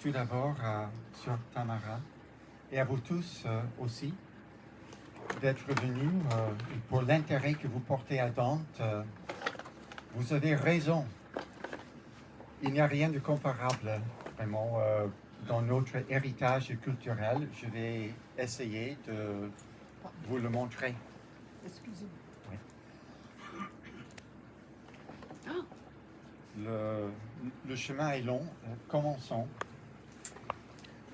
tout d'abord à Sœur Tamara et à vous tous aussi d'être venus pour l'intérêt que vous portez à Dante. Vous avez raison. Il n'y a rien de comparable vraiment dans notre héritage culturel. Je vais essayer de vous le montrer. Excusez-moi. Oui. Le chemin est long. Commençons.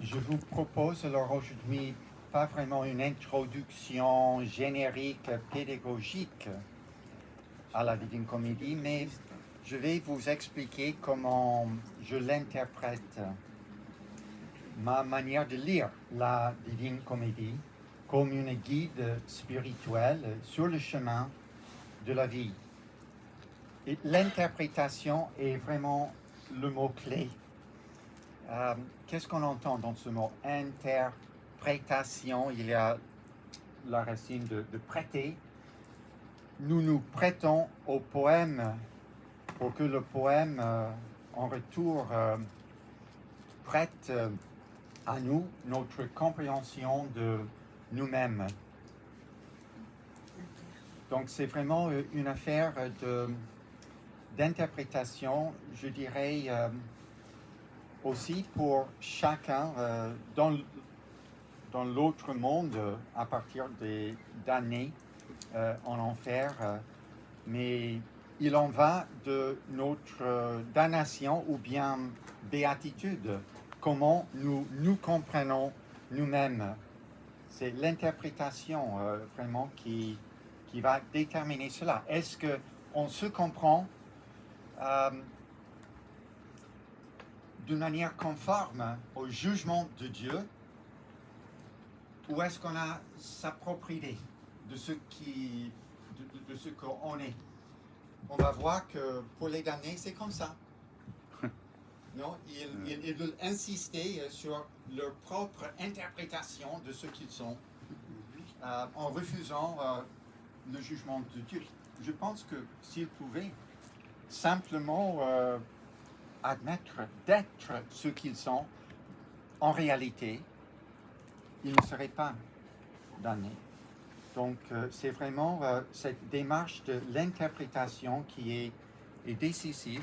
Je vous propose alors aujourd'hui pas vraiment une introduction générique pédagogique à la Divine Comédie, mais je vais vous expliquer comment je l'interprète, ma manière de lire la Divine Comédie comme une guide spirituelle sur le chemin de la vie. Et l'interprétation est vraiment le mot-clé. Qu'est-ce qu'on entend dans ce mot interprétation? Il y a la racine de prêter. Nous nous prêtons au poème pour que le poème, en retour, prête à nous notre compréhension de nous-mêmes. Donc c'est vraiment une affaire d'interprétation, je dirais, aussi pour chacun dans l'autre monde à partir d'années en enfer, mais il en va de notre damnation ou bien béatitude, comment nous comprenons nous-mêmes. C'est l'interprétation vraiment qui va déterminer cela. Est-ce qu'on se comprend d'une manière conforme au jugement de Dieu, ou est-ce qu'on a sa propre idée de ce qu'on est? On va voir que pour les damnés, c'est comme ça. Non, ils veulent insister sur leur propre interprétation de ce qu'ils sont, en refusant le jugement de Dieu. Je pense que s'ils pouvaient simplement admettre d'être ce qu'ils sont, en réalité, ils ne seraient pas damnés. Donc, c'est vraiment cette démarche de l'interprétation qui est décisive.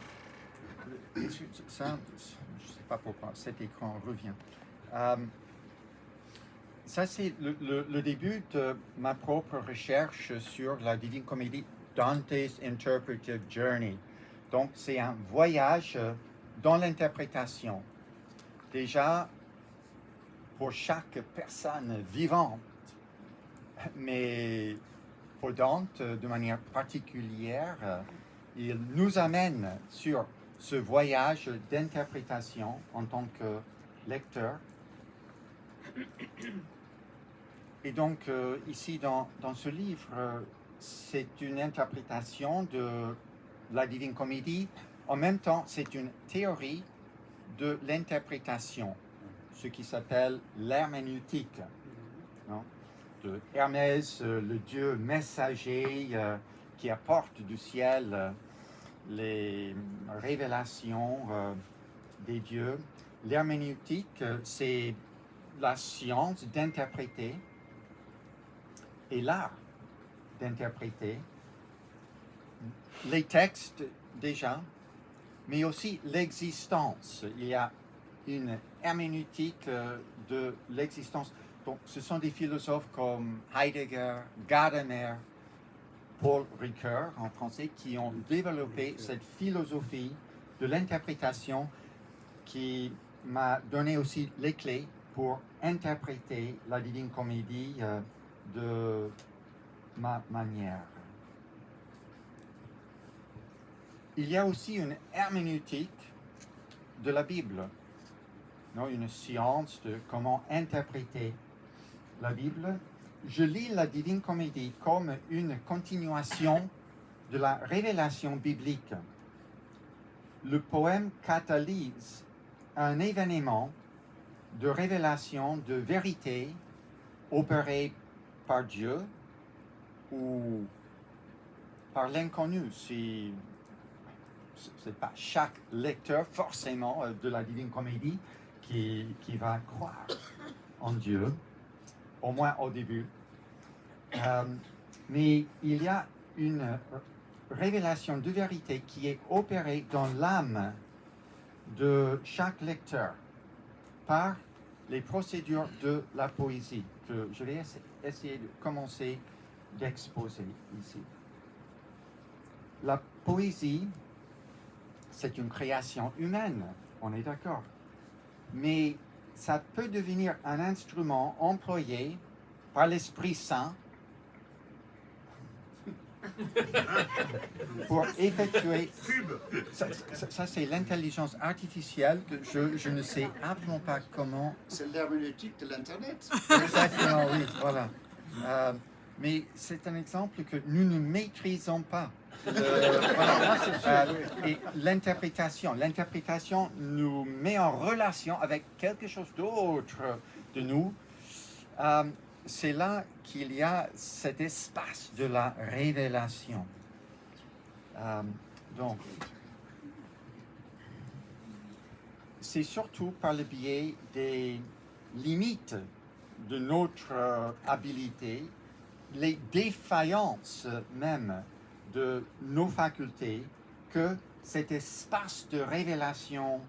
Ça, je ne sais pas pourquoi cet écran revient. Ça, c'est le début de ma propre recherche sur la Divine Comédie, Dante's Interpretive Journey. Donc, c'est un voyage dans l'interprétation. Déjà, pour chaque personne vivante, mais pour Dante, de manière particulière, il nous amène sur ce voyage d'interprétation en tant que lecteur. Et donc, ici, dans ce livre, c'est une interprétation de la Divine Comédie. En même temps, c'est une théorie de l'interprétation, ce qui s'appelle l'herméneutique. Non? De Hermès, le dieu messager qui apporte du ciel les révélations des dieux. L'herméneutique, c'est la science d'interpréter et l'art d'interpréter les textes déjà, mais aussi l'existence. Il y a une herméneutique de l'existence. Donc, ce sont des philosophes comme Heidegger, Gadamer, Paul Ricoeur en français, qui ont développé cette philosophie de l'interprétation qui m'a donné aussi les clés pour interpréter la Divine Comédie de ma manière. Il y a aussi une herméneutique de la Bible, non, une science de comment interpréter la Bible. Je lis la Divine Comédie comme une continuation de la révélation biblique. Le poème catalyse un événement de révélation de vérité opéré par Dieu ou par l'inconnu. C'est pas chaque lecteur forcément de la Divine Comédie qui va croire en Dieu, au moins au début. Mais il y a une révélation de vérité qui est opérée dans l'âme de chaque lecteur par les procédures de la poésie que je vais essayer de commencer d'exposer ici. La poésie, c'est une création humaine, on est d'accord, mais ça peut devenir un instrument employé par l'Esprit Saint pour effectuer... Ça c'est l'intelligence artificielle que je ne sais absolument pas comment... C'est l'herméneutique de l'Internet. Exactement, oui, voilà. Mais c'est un exemple que nous ne maîtrisons pas. Voilà. Et l'interprétation nous met en relation avec quelque chose d'autre de nous. C'est là qu'il y a cet espace de la révélation. Donc, c'est surtout par le biais des limites de notre habilité, les défaillances même de nos facultés, que cet espace de révélation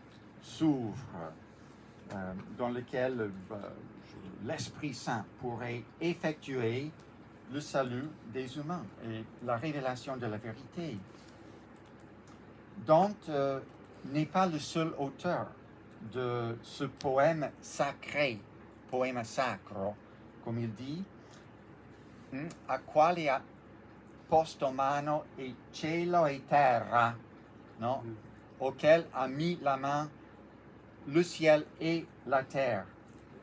s'ouvre, dans lequel l'Esprit Saint pourrait effectuer le salut des humains et la révélation de la vérité. Dante n'est pas le seul auteur de ce poème sacré, poema sacro, comme il dit, a qualia posto mano e cielo e terra, non? Auquel a mis la main le ciel et la terre.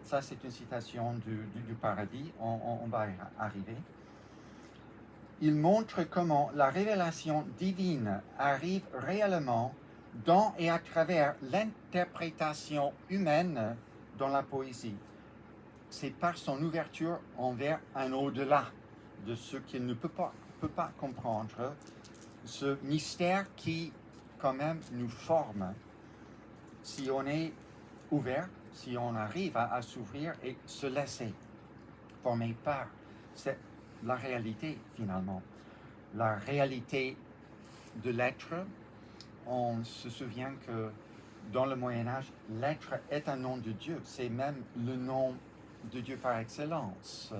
Ça, c'est une citation du Paradis, on va y arriver. Il montre comment la révélation divine arrive réellement dans et à travers l'interprétation humaine dans la poésie. C'est par son ouverture envers un au-delà de ce qu'il ne peut pas comprendre, ce mystère qui, quand même, nous forme si on est ouvert, si on arrive à s'ouvrir et se laisser former par la réalité, finalement. La réalité de l'être, on se souvient que dans le Moyen-Âge, l'être est un nom de Dieu. C'est même le nom de Dieu par excellence.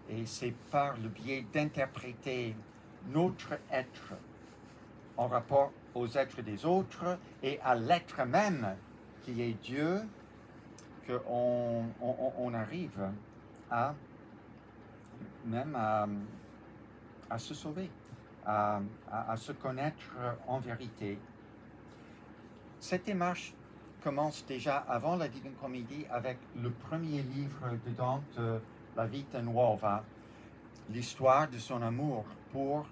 Et c'est par le biais d'interpréter notre être en rapport aux êtres des autres et à l'être même qui est Dieu qu'on arrive à même à se sauver, à se connaître en vérité. Cette démarche commence déjà avant la Divine Comédie avec le premier livre de Dante, La Vita Nuova, l'histoire de son amour pour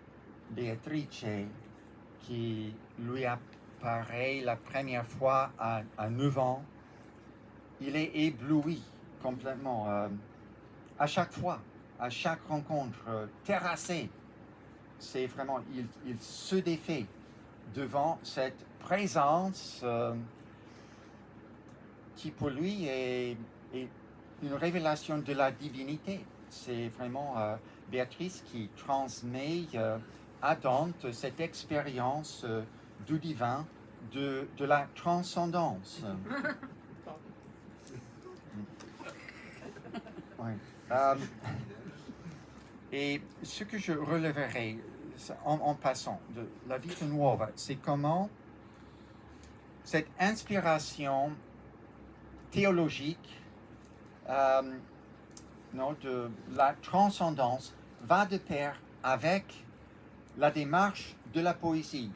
Beatrice, qui lui apparaît la première fois à 9 ans. Il est ébloui complètement, à chaque fois, à chaque rencontre, terrassé. C'est vraiment, il se défait devant cette présence qui pour lui est une révélation de la divinité. C'est vraiment Béatrice qui transmet à Dante cette expérience du divin, de la transcendance. Oui. Et ce que je releverai en passant de la Vita Nuova, c'est comment cette inspiration théologique de la transcendance va de pair avec la démarche de la poésie,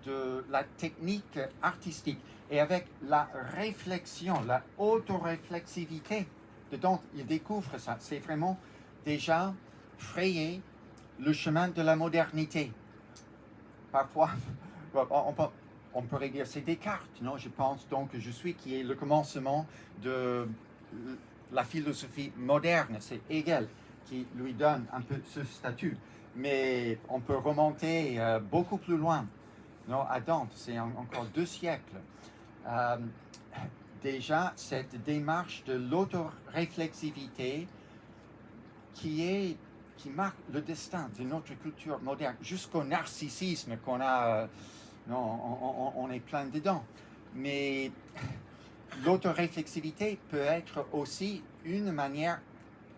de la technique artistique et avec la réflexion, la autoréflexivité de Dante. Il découvre ça. C'est vraiment déjà frayer le chemin de la modernité. Parfois, on pourrait dire c'est Descartes, non? Je pense donc que je suis qui est le commencement de la philosophie moderne. C'est Hegel qui lui donne un peu ce statut. Mais on peut remonter beaucoup plus loin, non? À Dante, c'est encore 2 siècles. déjà cette démarche de l'autoréflexivité qui marque le destin de notre culture moderne, jusqu'au narcissisme qu'on a, on est plein dedans. Mais l'autoréflexivité peut être aussi une manière,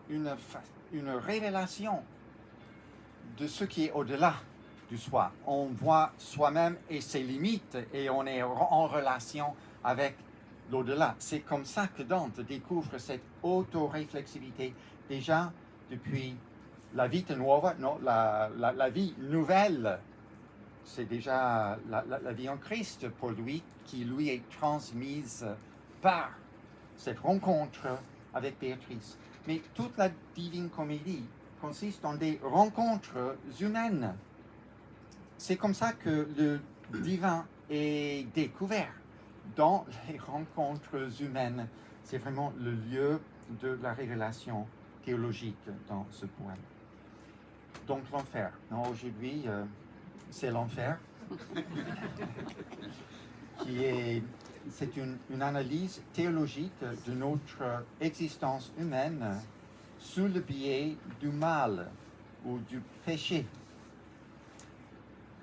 une révélation de ce qui est au-delà du soi. On voit soi-même et ses limites et on est en relation avec l'au-delà. C'est comme ça que Dante découvre cette autoréflexivité déjà depuis la vita nuova, non, la vie nouvelle. C'est déjà la vie en Christ pour lui qui lui est transmise par cette rencontre avec Béatrice. Mais toute la Divine Comédie consiste en des rencontres humaines. C'est comme ça que le divin est découvert, dans les rencontres humaines. C'est vraiment le lieu de la révélation théologique dans ce poème. Donc l'enfer. Non, aujourd'hui, c'est l'enfer. C'est une analyse théologique de notre existence humaine sous le biais du mal ou du péché.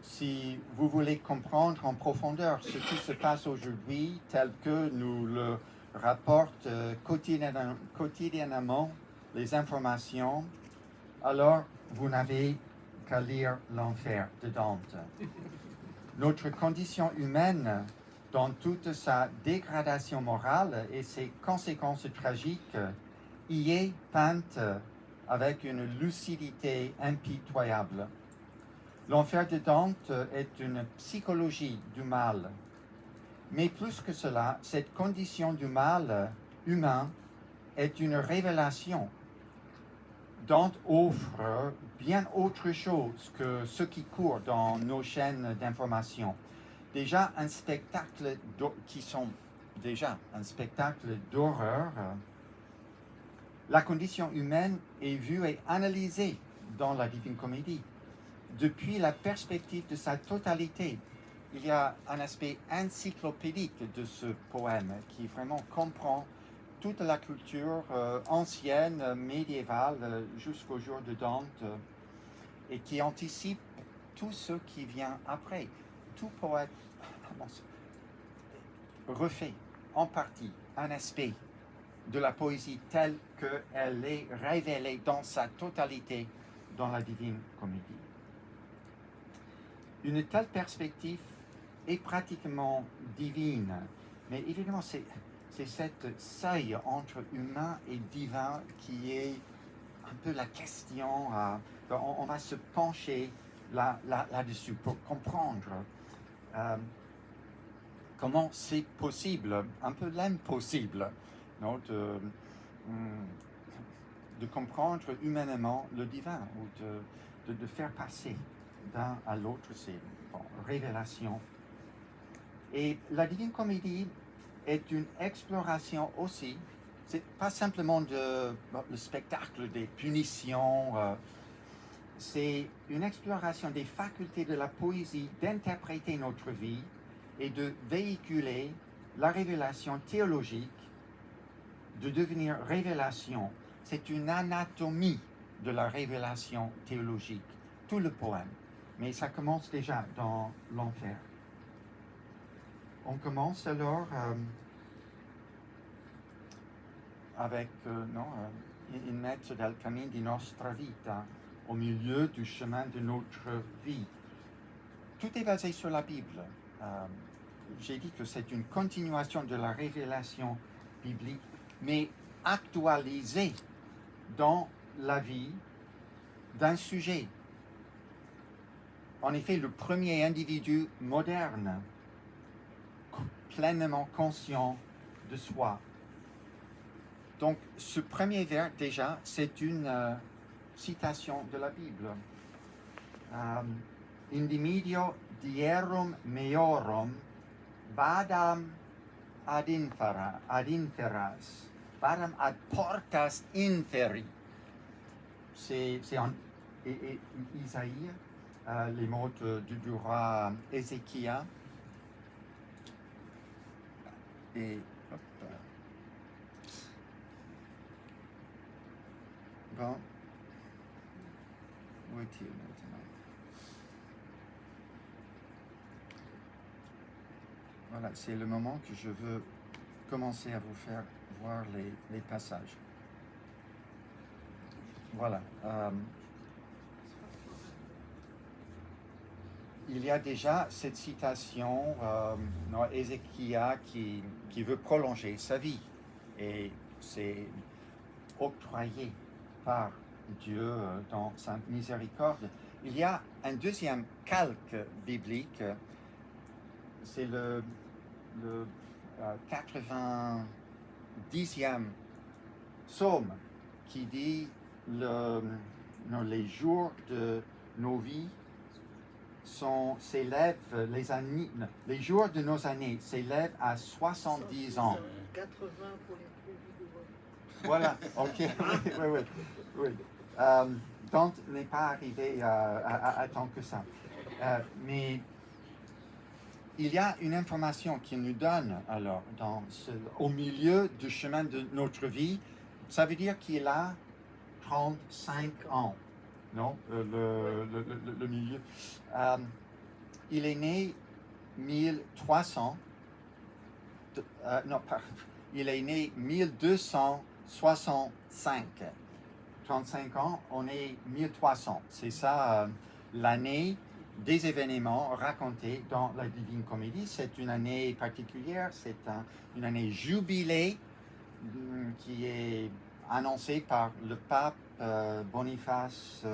Si vous voulez comprendre en profondeur ce qui se passe aujourd'hui, tel que nous le rapportent quotidiennement les informations, alors vous n'avez qu'à lire l'enfer de Dante. Notre condition humaine, dans toute sa dégradation morale et ses conséquences tragiques, y est peinte avec une lucidité impitoyable. L'enfer de Dante est une psychologie du mal. Mais plus que cela, cette condition du mal humain est une révélation. Dante offre bien autre chose que ce qui court dans nos chaînes d'information. Déjà un spectacle qui sont déjà un spectacle d'horreur. La condition humaine est vue et analysée dans la Divine Comédie. Depuis la perspective de sa totalité, il y a un aspect encyclopédique de ce poème qui vraiment comprend toute la culture ancienne, médiévale, jusqu'au jour de Dante, et qui anticipe tout ce qui vient après. Tout poète refait en partie un aspect de la poésie telle qu'elle est révélée dans sa totalité dans la Divine Comédie. Une telle perspective est pratiquement divine, mais évidemment c'est cette seuil entre humain et divin qui est un peu la question. On va se pencher là-dessus pour comprendre comment c'est possible, un peu l'impossible, non, de comprendre humainement le divin ou de faire passer d'un à l'autre, c'est révélation. Et la Divine Comédie est une exploration aussi. C'est pas simplement le spectacle des punitions, c'est une exploration des facultés de la poésie d'interpréter notre vie et de véhiculer la révélation théologique, de devenir révélation. C'est une anatomie de la révélation théologique, tout le poème. Mais ça commence déjà dans l'enfer. On commence alors avec in mezzo del cammin di nostra vita, au milieu du chemin de notre vie. Tout est basé sur la Bible. J'ai dit que c'est une continuation de la révélation biblique, mais actualisée dans la vie d'un sujet. En effet, le premier individu moderne, pleinement conscient de soi. Donc, ce premier vers, déjà, c'est une citation de la Bible. Indimedio dierum meorum vadam ad inferas, vadam ad portas inferi. C'est en Isaïe, les mots du roi Ézéchias. Et Bon. Où est-il maintenant? Voilà, c'est le moment que je veux commencer à vous faire voir les passages. Voilà. Il y a déjà cette citation, Ézéchias qui veut prolonger sa vie. Et c'est octroyé par Dieu dans sa miséricorde. Il y a un deuxième calque biblique, c'est le 90e psaume qui dit les jours de nos vies s'élèvent, les jours de nos années s'élèvent à 70 ans. 80 pour les plus vigoureux. Voilà, ok, oui. Dante n'est pas arrivé à tant que ça. Mais il y a une information qu'il nous donne alors au milieu du chemin de notre vie. Ça veut dire qu'il a 35 ans, non? Le milieu. Il est né 1300. Il est né 1265. 35 ans, on est 1300. C'est ça l'année des événements racontés dans la Divine Comédie. C'est une année particulière, c'est une année jubilée qui est annoncée par le pape Boniface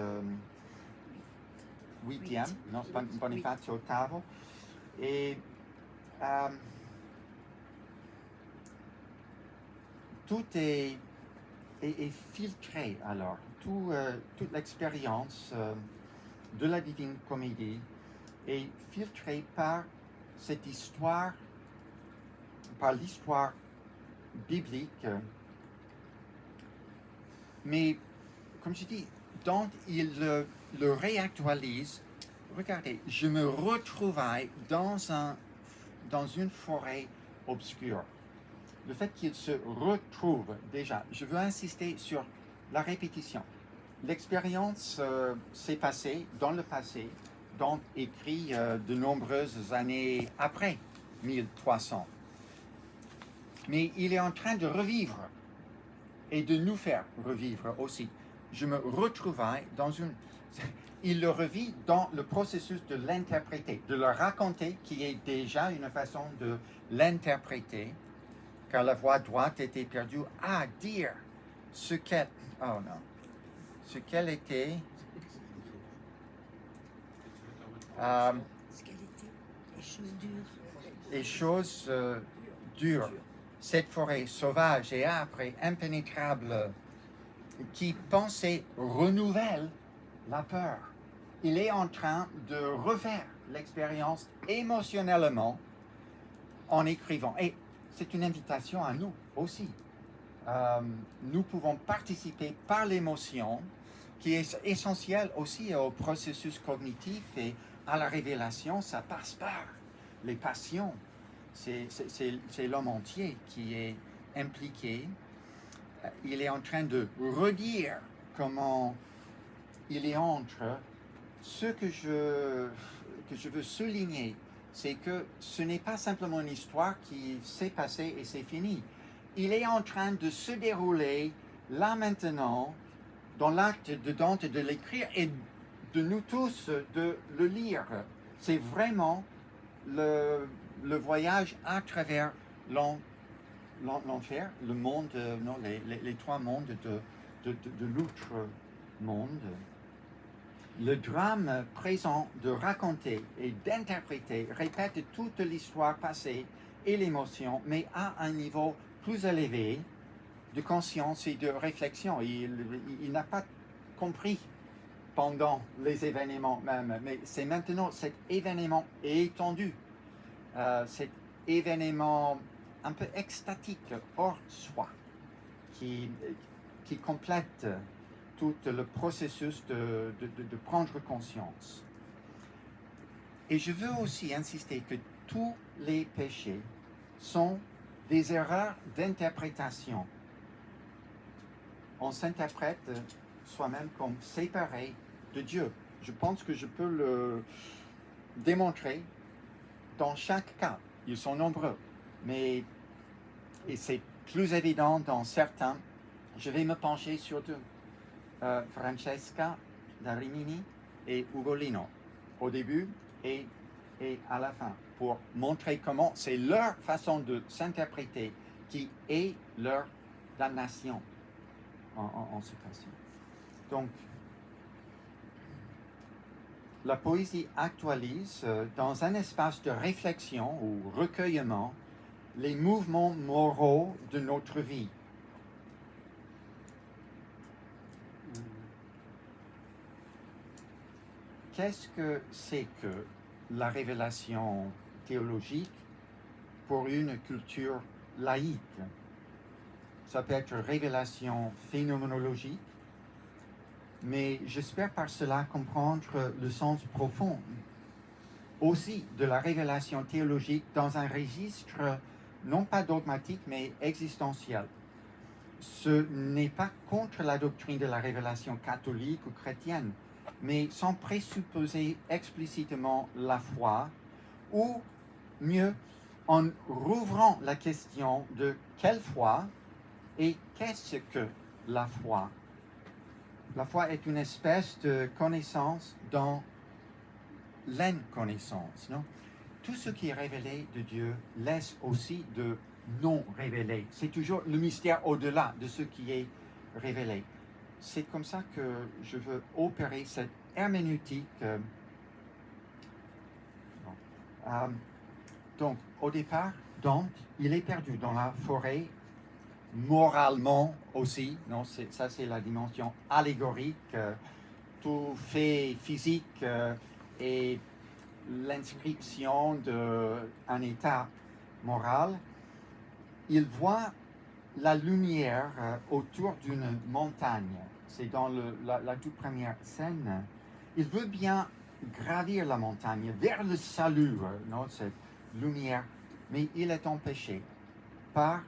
VIIIe, non, Boniface VIII. Et tout est filtré alors. Toute l'expérience de la Divine Comédie est filtrée par cette histoire, par l'histoire biblique. Mais, comme je dis, Dante, il le réactualise. Regardez, je me retrouvaille dans une forêt obscure. Le fait qu'il se retrouve déjà, je veux insister sur la répétition. L'expérience s'est passée dans le passé, Dante écrit de nombreuses années après 1300. Mais il est en train de revivre et de nous faire revivre aussi. Je me retrouvaille dans une... Il le revit dans le processus de l'interpréter, de le raconter, qui est déjà une façon de l'interpréter, car la voix droite était perdue à dire ce qu'elle... Oh non. Ce qu'elle était... Ce qu'elle était, les choses dures. Les choses dures. Cette forêt sauvage et âpre et impénétrable qui pensait renouvelle la peur. Il est en train de refaire l'expérience émotionnellement en écrivant. Et c'est une invitation à nous aussi. Nous pouvons participer par l'émotion, qui est essentielle aussi au processus cognitif et à la révélation. Ça passe par les passions. C'est l'homme entier qui est impliqué. Il est en train de redire comment il est entre ce que je veux souligner, c'est que ce n'est pas simplement une histoire qui s'est passée et c'est fini. Il est en train de se dérouler là maintenant dans l'acte de Dante de l'écrire et de nous tous de le lire. C'est vraiment le voyage à travers l'enfer, le monde, les trois mondes de l'outre-monde. Le drame présent de raconter et d'interpréter répète toute l'histoire passée et l'émotion, mais à un niveau plus élevé de conscience et de réflexion. Il n'a pas compris pendant les événements même, mais c'est maintenant cet événement étendu, cet événement un peu extatique, hors soi, qui complète tout le processus de prendre conscience. Et je veux aussi insister que tous les péchés sont des erreurs d'interprétation. On s'interprète soi-même comme séparé de Dieu. Je pense que je peux le démontrer dans chaque cas. Ils sont nombreux, mais et c'est plus évident dans certains. Je vais me pencher sur deux. Francesca da Rimini et Ugolino, au début et à la fin, pour montrer comment c'est leur façon de s'interpréter qui est leur damnation en ce cas-ci. Donc, la poésie actualise dans un espace de réflexion ou recueillement les mouvements moraux de notre vie. Qu'est-ce que c'est que la révélation théologique pour une culture laïque? Ça peut être révélation phénoménologique, mais j'espère par cela comprendre le sens profond aussi de la révélation théologique dans un registre non pas dogmatique mais existentiel. Ce n'est pas contre la doctrine de la révélation catholique ou chrétienne, mais sans présupposer explicitement la foi, ou mieux, en rouvrant la question de quelle foi et qu'est-ce que la foi. La foi est une espèce de connaissance dans l'inconnaissance, non? Tout ce qui est révélé de Dieu laisse aussi de non révélé. C'est toujours le mystère au-delà de ce qui est révélé. C'est comme ça que je veux opérer cette herméneutique. Donc, au départ, Dante, il est perdu dans la forêt, moralement aussi. Non, ça, c'est la dimension allégorique. Tout fait physique et l'inscription d'un état moral. Il voit la lumière autour d'une montagne. C'est dans la toute première scène. Il veut bien gravir la montagne vers le salut, non, cette lumière, mais il est empêché par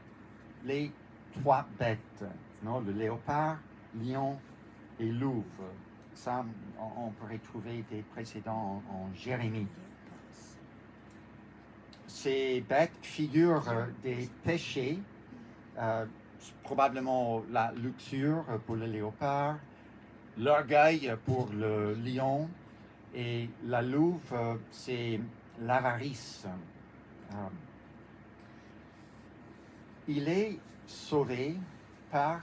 les trois bêtes, non, le léopard, lion et louve. Ça, on pourrait trouver des précédents en Jérémie. Ces bêtes figurent des péchés, probablement la luxure pour le léopard, l'orgueil pour le lion, et la louve, c'est l'avarice. Il est sauvé par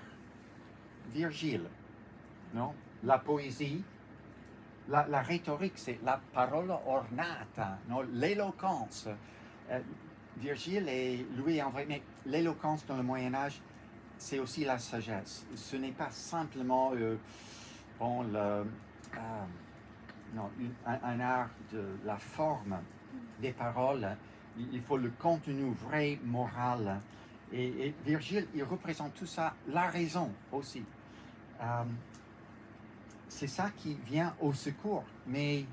Virgile, non? La poésie, la rhétorique, c'est la parola ornata, non? L'éloquence. Virgile est loué en vrai, mais l'éloquence dans le Moyen-Âge, c'est aussi la sagesse. Ce n'est pas simplement un art de la forme des paroles. Il faut le contenu vrai, moral. Et Virgile, il représente tout ça, la raison aussi. C'est ça qui vient au secours. Mais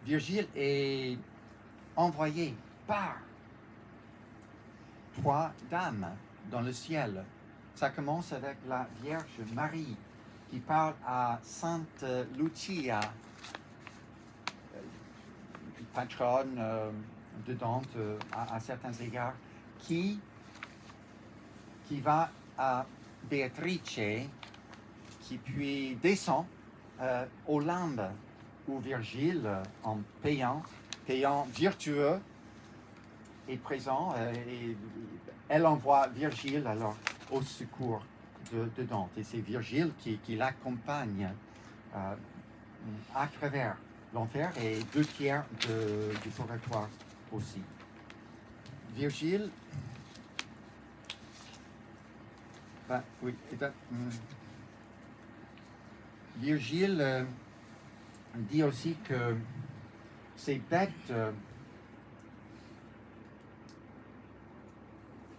Virgile est envoyé par trois dames dans le ciel. Ça commence avec la Vierge Marie qui parle à Sainte Lucia, patronne de Dante à certains égards, qui va à Béatrice, qui puis descend au limbe où Virgile, en payant virtueux, est présent, et elle envoie Virgile alors au secours de Dante. Et c'est Virgile qui l'accompagne à travers l'enfer et 2/3 du purgatoire aussi. Virgile, Virgile dit aussi que ces bêtes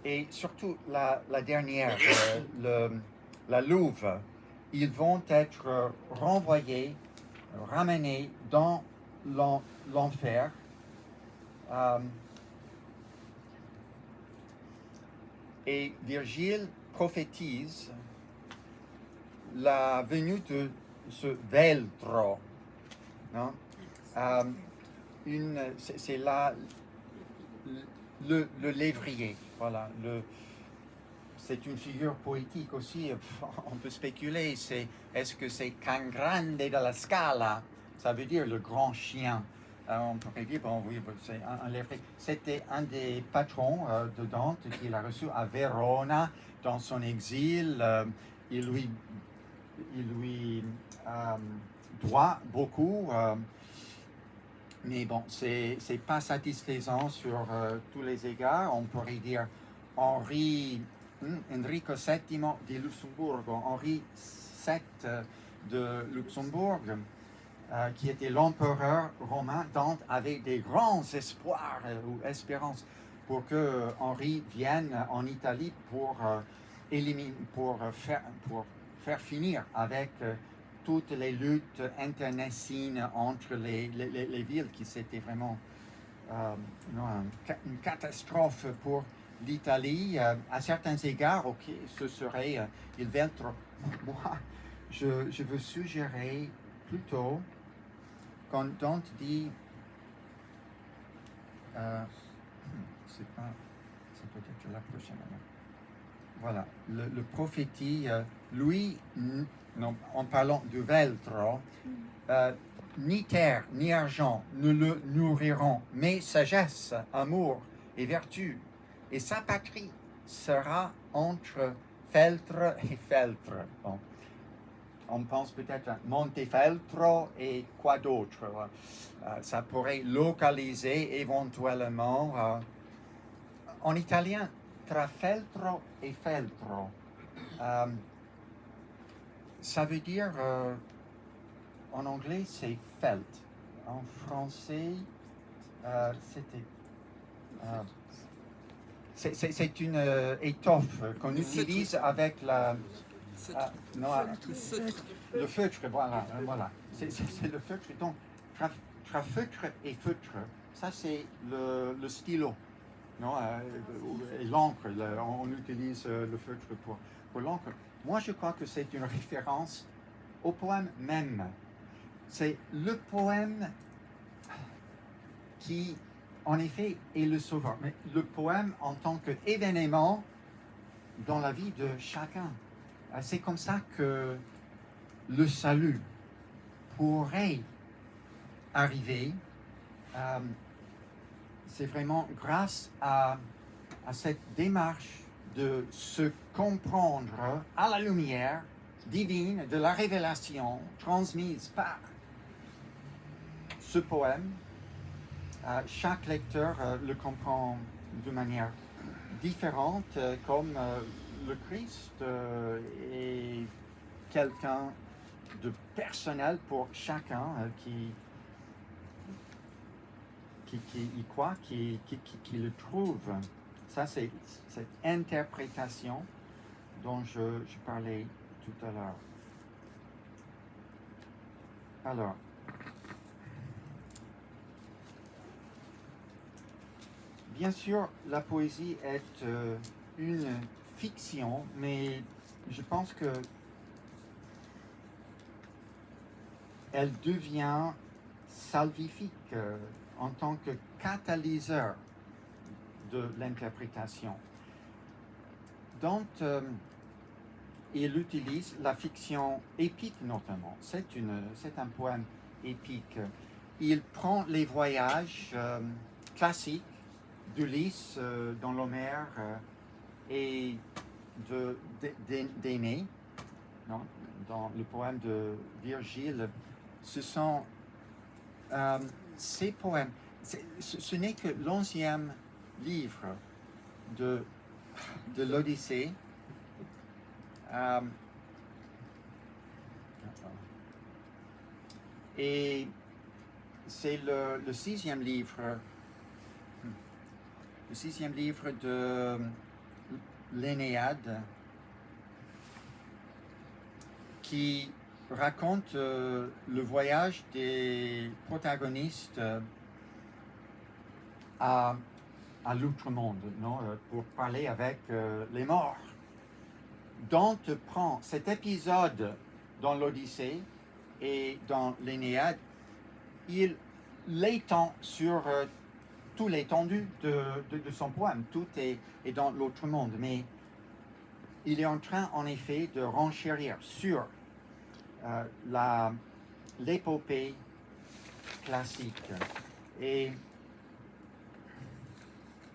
et surtout la dernière, la louve, ils vont être renvoyés, ramenés dans l'enfer. Et Virgile prophétise la venue de ce veltro. Non? C'est là le lévrier. Voilà. C'est une figure poétique aussi. On peut spéculer. Est-ce que c'est Can Grande della Scala? Ça veut dire le grand chien. On pourrait dire, bon, oui, c'est un lévrier. C'était un des patrons de Dante qu'il a reçu à Verona dans son exil. Il lui doit beaucoup. Mais bon, c'est pas satisfaisant sur tous les égards. On pourrait dire Enrico VII de Luxembourg, Henri VII de Luxembourg, qui était l'empereur romain. Dante avait des grands espoirs ou espérances pour que Henri vienne en Italie pour faire finir avec toutes les luttes internecines entre les villes, qui c'était vraiment une catastrophe pour l'Italie. À certains égards, ok, ce serait il veltro. Moi, je veux suggérer plutôt quand Dante dit c'est peut-être la prochaine. Voilà, le prophétie, lui, non, en parlant du veltro, ni terre ni argent ne le nourriront, mais sagesse, amour et vertu. Et sa patrie sera entre feltre et feltre. Bon. On pense peut-être à Montefeltro et quoi d'autre. Ça pourrait localiser éventuellement en italien tra feltro et feltro. Ça veut dire en anglais c'est felt. En français c'était c'est une étoffe qu'on utilise avec la non, le feutre, voilà. C'est le feutre. Donc, feutre et feutre, ça c'est le stylo. Non, et l'encre, on utilise le feutre pour l'encre. Moi, je crois que c'est une référence au poème même. C'est le poème qui, en effet, est le sauveur. Mais le poème en tant qu'événement dans la vie de chacun. C'est comme ça que le salut pourrait arriver. C'est vraiment grâce à cette démarche de se comprendre à la lumière divine de la révélation transmise par ce poème. Chaque lecteur le comprend de manière différente, comme le Christ est quelqu'un de personnel pour chacun qui y croit, qui le trouve. Ça, c'est cette interprétation dont je parlais tout à l'heure. Alors, bien sûr, la poésie est une fiction, mais je pense que elle devient salvifique en tant que catalyseur de l'interprétation. Dante, il utilise la fiction épique notamment. C'est un poème épique. Il prend les voyages classiques d'Ulysse dans l'Homère et d'Énée, dans le poème de Virgile. Ce sont ces poèmes. Ce n'est que l'11e livre de l'Odyssée. Et c'est le 6e livre. Le 6e livre de l'Énéade qui raconte le voyage des protagonistes à l'outre-monde, pour parler avec les morts Dante prend cet épisode dans l'Odyssée et dans l'Énéade, il l'étend sur toute l'étendue de son poème. Tout est dans l'autre monde, mais il est en train, en effet, de renchérir sur l'épopée classique. Et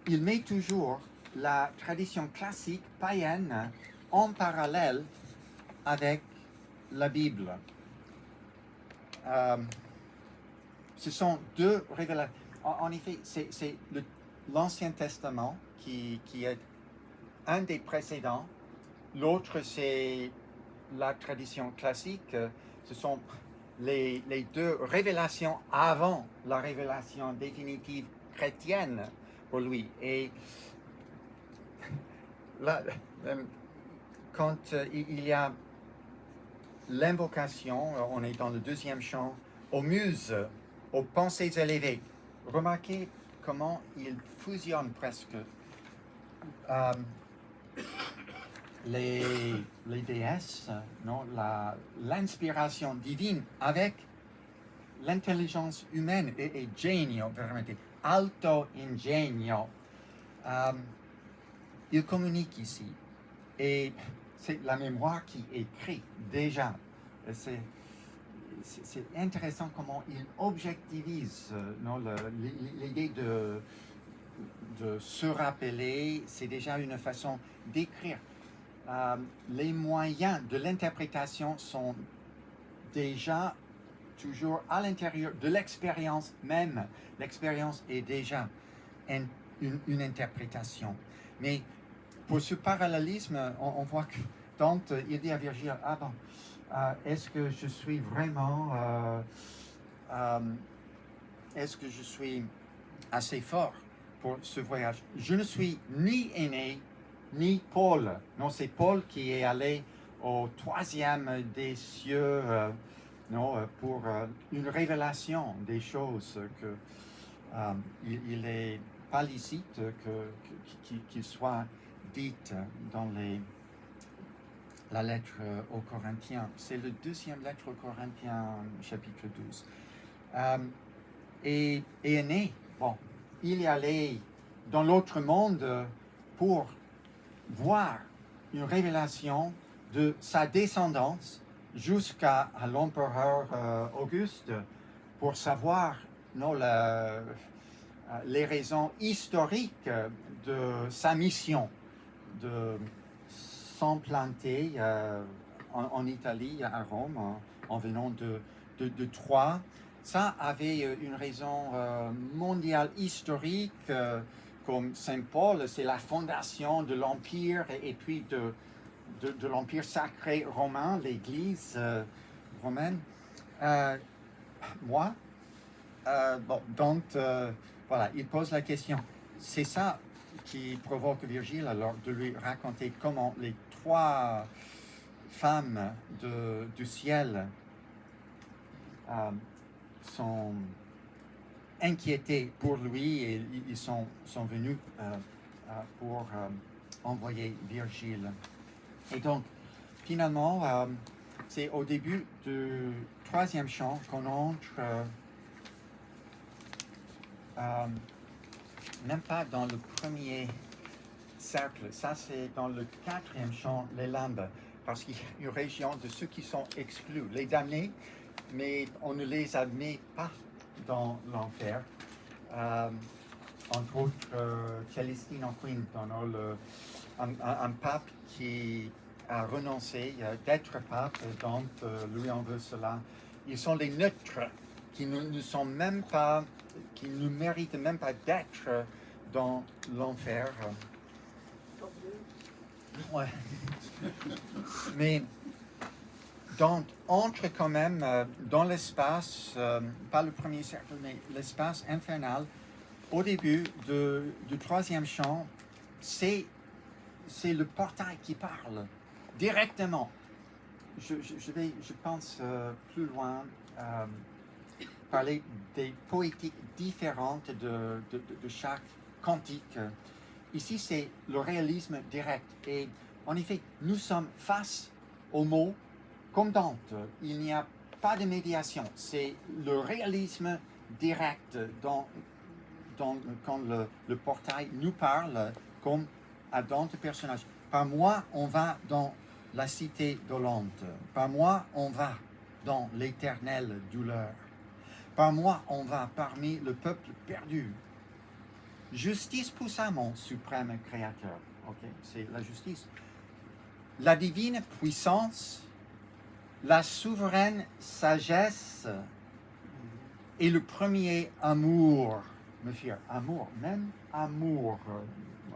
il met toujours la tradition classique païenne en parallèle avec la Bible. Ce sont deux révélations. En effet, c'est l'Ancien Testament qui est un des précédents. L'autre, c'est la tradition classique. Ce sont les deux révélations avant la révélation définitive chrétienne pour lui. Et là, quand il y a l'invocation, on est dans le deuxième chant, aux muses, aux pensées élevées. Remarquez comment il fusionne presque les déesses, non, l'inspiration divine avec l'intelligence humaine et genio, veramente, alto ingegno. Il communique ici et c'est la mémoire qui écrit déjà. C'est intéressant comment il objectivise l'idée de se rappeler. C'est déjà une façon d'écrire. Les moyens de l'interprétation sont déjà toujours à l'intérieur de l'expérience même. L'expérience est déjà une interprétation. Mais pour ce parallélisme, on voit que Dante, il dit à Virgile, ah bon, est-ce que je suis vraiment, est-ce que je suis assez fort pour ce voyage? Je ne suis ni Énée, ni Paul. Non, c'est Paul qui est allé au troisième des cieux pour une révélation des choses que il est pas licite qu'il soit dite dans la lettre aux Corinthiens. C'est le deuxième lettre aux Corinthiens, chapitre 12. Et Énée, bon, il est allé dans l'autre monde pour voir une révélation de sa descendance jusqu'à l'empereur Auguste pour savoir les raisons historiques de sa mission de s'implanter en Italie, à Rome, en venant de Troie. Ça avait une raison mondiale historique, comme Saint Paul, c'est la fondation de l'Empire et puis de l'Empire sacré romain, l'Église romaine. Moi, Dante, voilà, il pose la question. C'est ça qui provoque Virgile alors de lui raconter comment les trois femmes du ciel sont inquiétées pour lui et ils sont venus pour envoyer Virgile. Et donc, finalement, c'est au début du troisième chant qu'on entre même pas dans le premier cercle. Ça, c'est dans le quatrième chant, les limbes, parce qu'il y a une région de ceux qui sont exclus, les damnés, mais on ne les admet pas dans l'enfer. Entre autres, Celestino V, un pape qui a renoncé d'être pape, donc lui en veut cela. Ils sont les neutres qui ne sont même pas, qui ne méritent même pas d'être dans l'enfer. Ouais. Mais donc, entre quand même dans l'espace, pas le premier cercle, mais l'espace infernal, au début du troisième chant, c'est le portail qui parle directement. Je pense plus loin, parler des poétiques différentes de chaque cantique. Ici, c'est le réalisme direct. Et En effet, nous sommes face au mot comme Dante. Il n'y a pas de médiation. C'est le réalisme direct quand le portail nous parle comme à Dante personnage. Par moi, on va dans la cité dolente. Par moi, on va dans l'éternelle douleur. Par moi, on va parmi le peuple perdu. Justice pour ça, mon suprême créateur. Okay? C'est la justice. La divine puissance, la souveraine sagesse et le premier amour. Me fier, amour, même amour.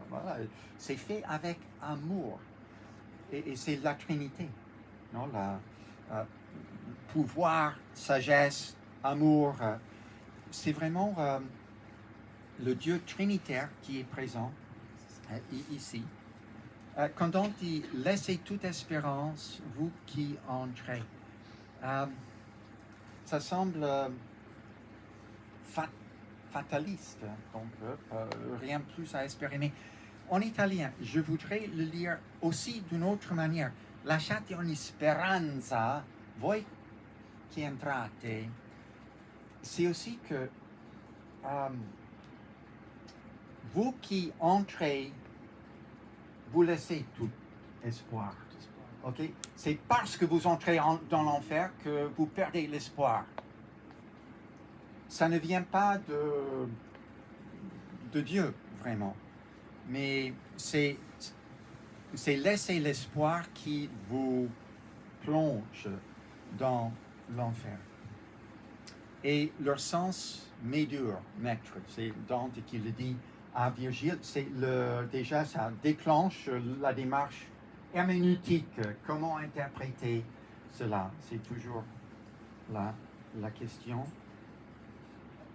Voilà, c'est fait avec amour. Et c'est la Trinité. Non? Pouvoir, sagesse, amour. C'est vraiment le Dieu trinitaire qui est présent ici. Quand on dit « laissez toute espérance, vous qui entrez », ça semble fataliste, donc rien plus à espérer. Mais en italien, je voudrais le lire aussi d'une autre manière. « Lasciate ogni speranza, voi qui entrate ». C'est aussi que vous qui entrez, vous laissez tout espoir. Okay? C'est parce que vous entrez dans l'enfer que vous perdez l'espoir. Ça ne vient pas de Dieu, vraiment. Mais c'est laisser l'espoir qui vous plonge dans l'enfer. Et leur sens médure, maître, c'est Dante qui le dit à Virgile, déjà ça déclenche la démarche herméneutique. Comment interpréter cela? C'est toujours la question.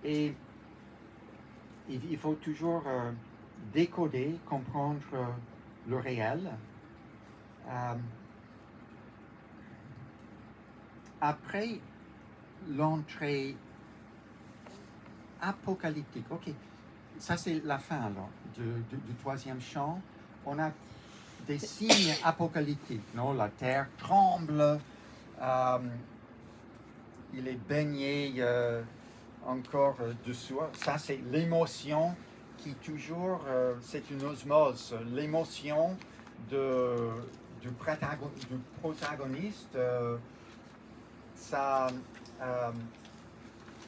Et il faut toujours décoder, comprendre le réel. Après l'entrée apocalyptique, ok, ça c'est la fin alors du troisième chant. On a des signes apocalyptiques, non? La terre tremble, il est baigné encore dessous. Ça c'est l'émotion qui toujours, c'est une osmose, l'émotion du protagoniste, ça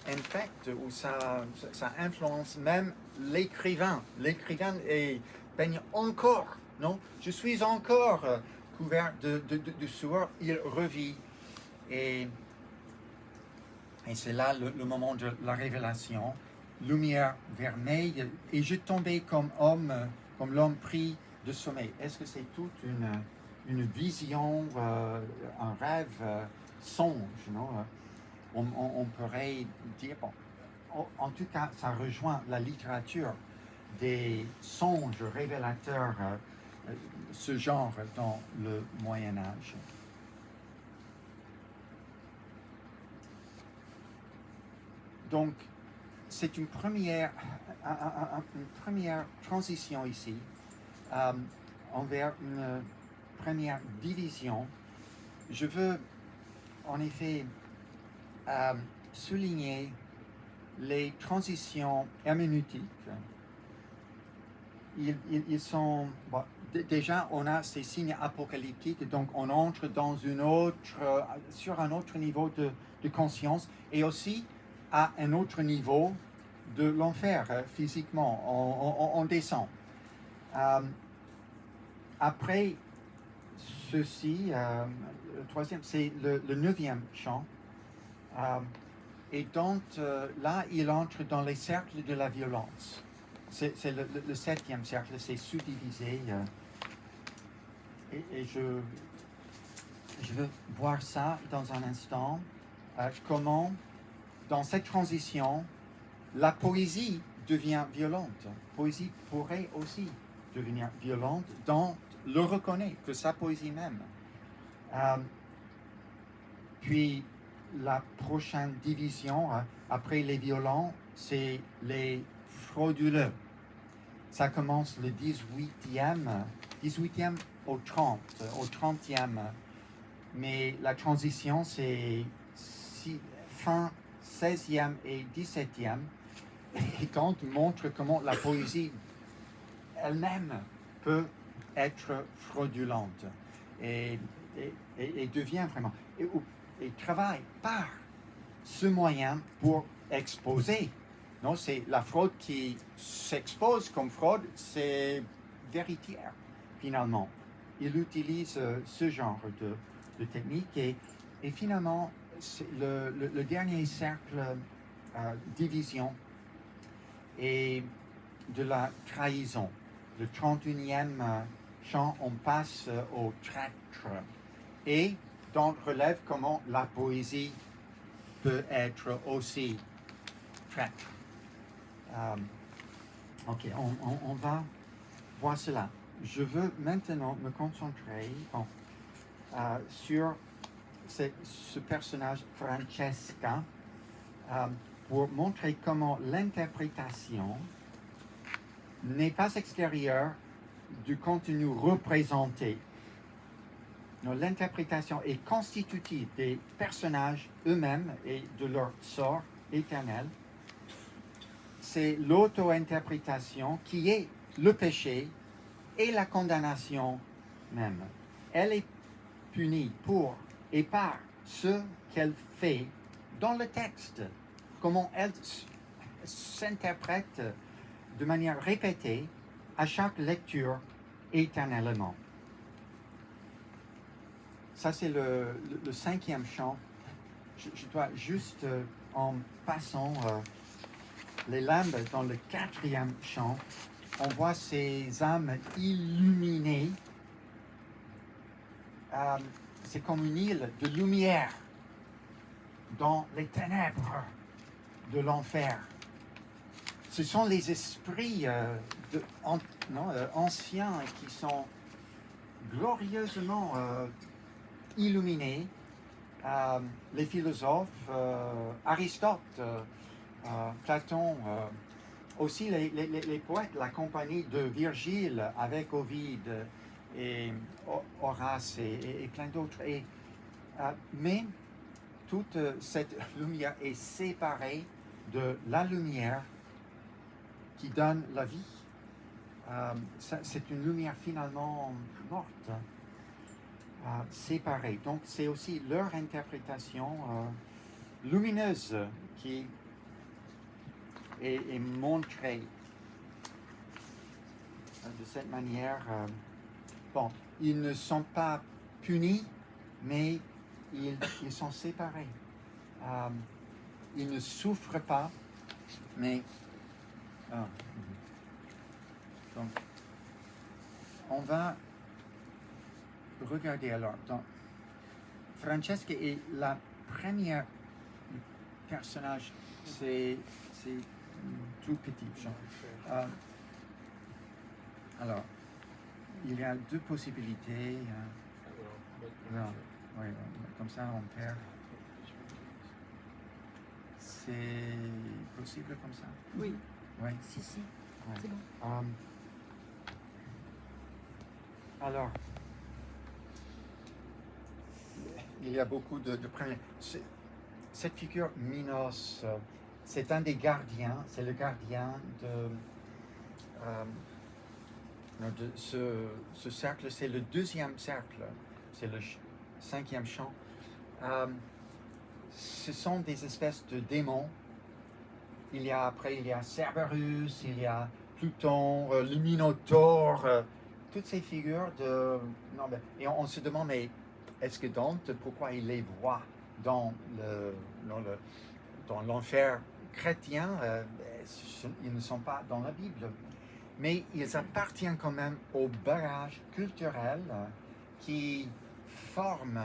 infecte ou ça influence même l'écrivain. L'écrivain est baigne encore, non? Je suis encore couvert de sueur, il revit. Et c'est là le moment de la révélation. Lumière vermeille, et je tombais comme l'homme pris de sommeil. Est-ce que c'est toute une vision, un rêve, songe, non? On pourrait dire, bon, en tout cas, ça rejoint la littérature des songes révélateurs, ce genre dans le Moyen-Âge. Donc, c'est une première transition ici envers une première division. Je veux en effet souligner les transitions herméneutiques. Ils sont... Bon, déjà, on a ces signes apocalyptiques, donc on entre dans sur un autre niveau de conscience et aussi à un autre niveau de l'enfer, physiquement, on descend. Après ceci, le troisième, c'est le neuvième chant. Et donc, là, il entre dans les cercles de la violence. C'est le septième cercle, c'est subdivisé. Et je veux voir ça dans un instant. Comment, dans cette transition, la poésie devient violente. La poésie pourrait aussi devenir violente. Dante le reconnaît, que sa poésie même. Puis, la prochaine division, après les violents, c'est les frauduleux. Ça commence le 18e au 30, au 30e. Mais la transition, c'est fin 16e et 17e. Et Kant montre comment la poésie elle-même peut être fraudulente et devient vraiment... Et travaille par ce moyen pour exposer. Non, c'est la fraude qui s'expose comme fraude, c'est véritaire, finalement. Il utilise ce genre de technique et finalement, le dernier cercle division est de la trahison. Le 31e chant, on passe au traître. Et Dante relève comment la poésie peut être aussi traître. Ok, on va voir cela. Je veux maintenant me concentrer sur ce personnage Francesca pour montrer comment l'interprétation n'est pas extérieure du contenu représenté. L'interprétation est constitutive des personnages eux-mêmes et de leur sort éternel. C'est l'auto-interprétation qui est le péché et la condamnation même. Elle est punie pour et par ce qu'elle fait dans le texte, comment elle s'interprète de manière répétée à chaque lecture éternellement. Ça, c'est le 5e chant. Je dois juste, en passant les limbes dans le 4e chant, on voit ces âmes illuminées. C'est comme une île de lumière dans les ténèbres de l'enfer. Ce sont les esprits anciens qui sont glorieusement illuminés. Les philosophes, Aristote, Platon, aussi les poètes, la compagnie de Virgile avec Ovide et Horace et plein d'autres. Mais toute cette lumière est séparée de la lumière qui donne la vie. C'est une lumière finalement morte, séparée. Donc c'est aussi leur interprétation lumineuse qui est montrée de cette manière. Bon, ils ne sont pas punis, mais ils sont séparés. Ils ne souffrent pas, mais... Donc, on va regarder alors. Donc, Francesca est la première personnage, c'est tout petit. Alors, il y a deux possibilités. Non, oui, comme ça on perd. C'est possible comme ça? Oui. Oui. Si. Ouais. C'est bon. Alors, il y a beaucoup de premiers. Cette figure Minos, c'est un des gardiens, c'est le gardien de ce cercle, c'est le 2e cercle, c'est le 5e chant. Ce sont des espèces de démons. Il y a Cerberus, il y a Pluton, le Minotaure, toutes ces figures de... Non, et on se demande, mais est-ce que Dante, pourquoi il les voit dans l'enfer chrétien? Ils ne sont pas dans la Bible. Mais ils appartiennent quand même au bagage culturel qui forme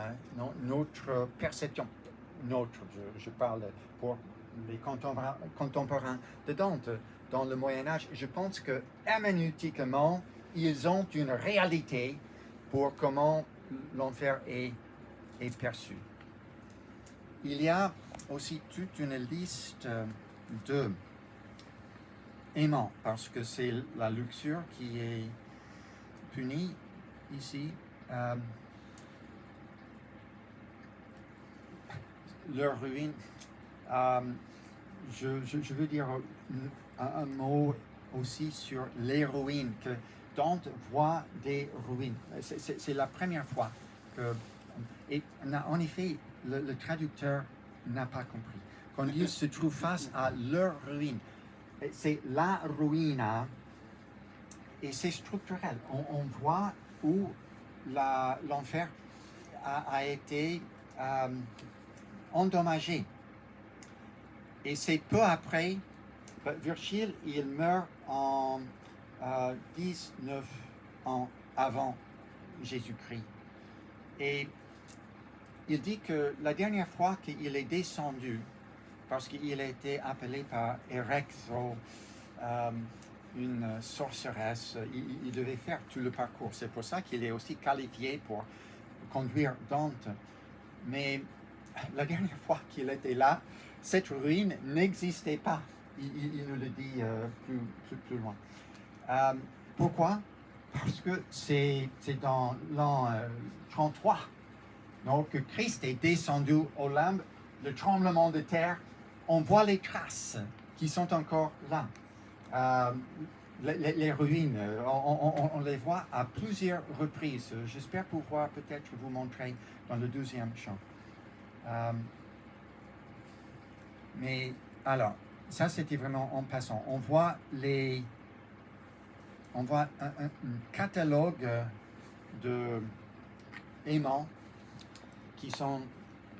notre perception. Je parle pour les contemporains de Dante. Dans le Moyen-Âge, je pense que herméneutiquement, ils ont une réalité pour comment l'enfer est perçu. Il y a aussi toute une liste de aimants, parce que c'est la luxure qui est punie. ici, leurs ruines. Je veux dire un mot aussi sur les ruines, que Dante voit des ruines. C'est la première fois que... Et en effet, le traducteur n'a pas compris. Quand il se trouve face à leur ruine, c'est la ruina, et c'est structurel. On voit où l'enfer a été endommagé. Et c'est peu après, Virgile, il meurt en 19 ans avant Jésus-Christ. Et il dit que la dernière fois qu'il est descendu, parce qu'il a été appelé par Erectro, une sorceresse, il devait faire tout le parcours. C'est pour ça qu'il est aussi qualifié pour conduire Dante. Mais la dernière fois qu'il était là, cette ruine n'existait pas. Il nous le dit plus loin. Pourquoi? Parce que c'est dans l'an 33 donc, que Christ est descendu au Lambe, le tremblement de terre. On voit les traces qui sont encore là. Les ruines, on les voit à plusieurs reprises. J'espère pouvoir peut-être vous montrer dans le 12e chant. Mais alors, ça c'était vraiment en passant. On voit un catalogue de aimants qui sont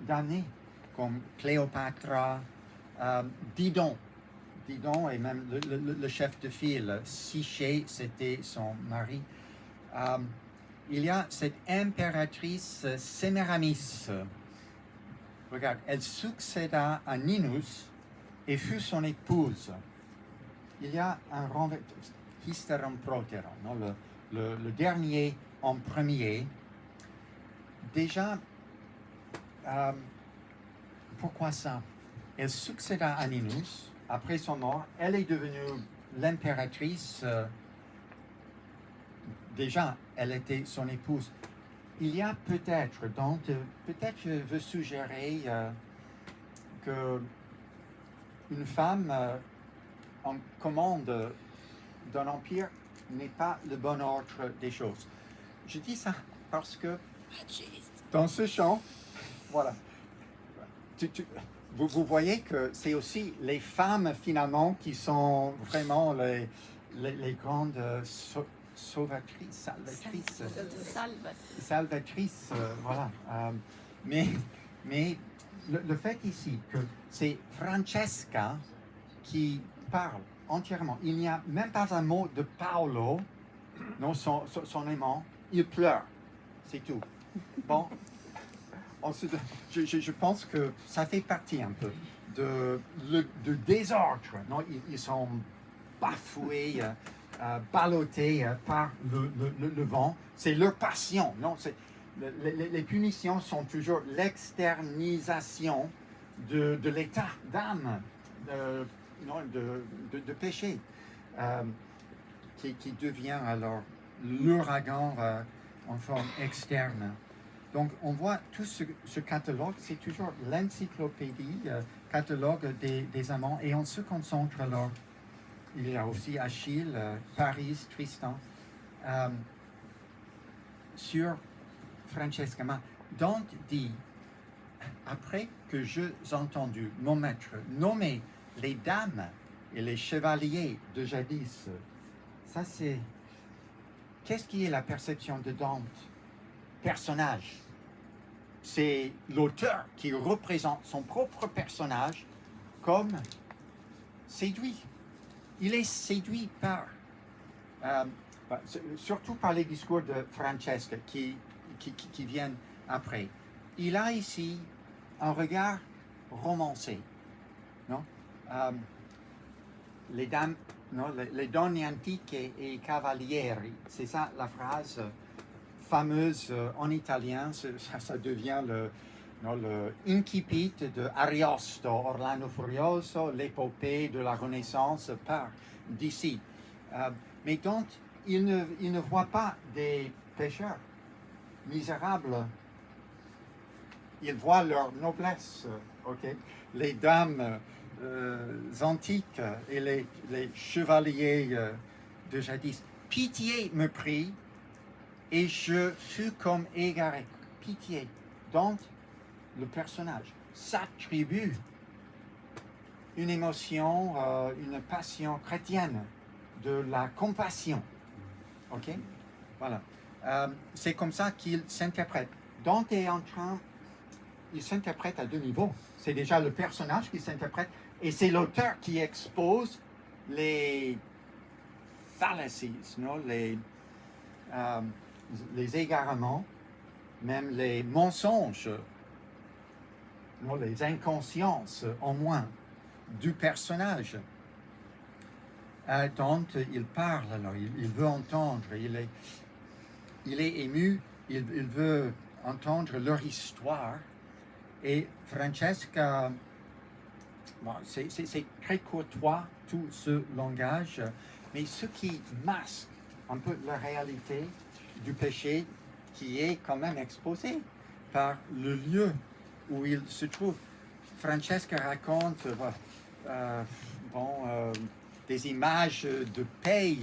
damnés, comme Cléopâtre, Didon est même le chef de file. Psyché, c'était son mari. Il y a cette impératrice Séméramis. Regarde, elle succéda à Ninus et fut son épouse. Il y a un renversement, Hysteron Proteron, non? Le dernier en premier. Déjà, pourquoi ça? Elle succéda à Ninus. Après son mort, elle est devenue l'impératrice. Déjà, elle était son épouse. Il y a peut-être, donc, je veux suggérer que une femme en commande d'un empire n'est pas le bon ordre des choses. Je dis ça parce que dans ce chant, voilà, vous voyez que c'est aussi les femmes finalement qui sont vraiment les grandes salvatrices, voilà. Mais le fait ici que c'est Francesca qui parle entièrement, il n'y a même pas un mot de Paolo, non, son aimant, il pleure, c'est tout. Bon, je pense que ça fait partie un peu de désordre, non, ils sont bafoués, ballottés par le vent. C'est leur passion, non? Les punitions sont toujours l'externisation de l'état d'âme, de péché, qui devient alors l'ouragan en forme externe. Donc, on voit tout ce catalogue, c'est toujours l'encyclopédie, catalogue des amants, et on se concentre alors. Il y a aussi Achille, Paris, Tristan, sur Francesca. Dante dit, après que j'ai entendu mon maître nommer les dames et les chevaliers de jadis, ça c'est... Qu'est-ce qui est la perception de Dante? Personnage. C'est l'auteur qui représente son propre personnage comme séduit. Il est séduit par, surtout par les discours de Francesca qui viennent après. Il a ici un regard romancé, non? Les dames, non? Les donne antiche et cavalieri, c'est ça la phrase fameuse en italien, ça devient le incipit de Ariosto, Orlando Furioso, l'épopée de la Renaissance part d'ici. Mais donc, il ne voit pas des pécheurs, misérables. Ils voient leur noblesse, ok? Les dames antiques et les chevaliers de jadis. Pitié me prit et je fus comme égaré. Pitié. Donc, le personnage s'attribue une émotion, une passion chrétienne, de la compassion. Ok? Voilà. C'est comme ça qu'il s'interprète. Dante est en train, il s'interprète à deux niveaux. C'est déjà le personnage qui s'interprète et c'est l'auteur qui expose les fallacies, non? Les égarements, même les mensonges, non? Les inconsciences en moins du personnage. Dante, il parle, alors, il veut entendre, il est ému, il veut entendre leur histoire. Et Francesca, bon, c'est très courtois tout ce langage, mais ce qui masque un peu la réalité du péché qui est quand même exposé par le lieu où il se trouve. Francesca raconte des images de paix.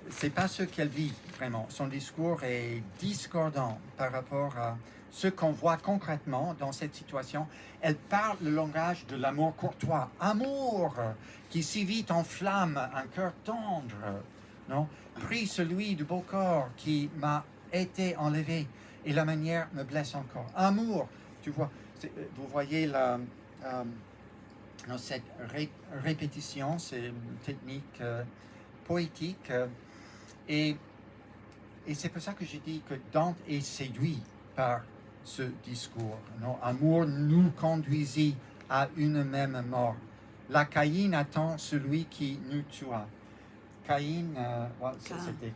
C'est pas ce qu'elle vit vraiment. Son discours est discordant par rapport à ce qu'on voit concrètement dans cette situation. Elle parle le langage de l'amour courtois. Amour qui si vite enflamme un cœur tendre. Non? Prie celui du beau corps qui m'a été enlevé et la manière me blesse encore. Amour, tu vois, vous voyez cette répétition, c'est une technique poétique. Et c'est pour ça que j'ai dit que Dante est séduit par ce discours. Non? Amour nous conduisit à une même mort. La Caïn attend celui qui nous tua. Caïn, c'était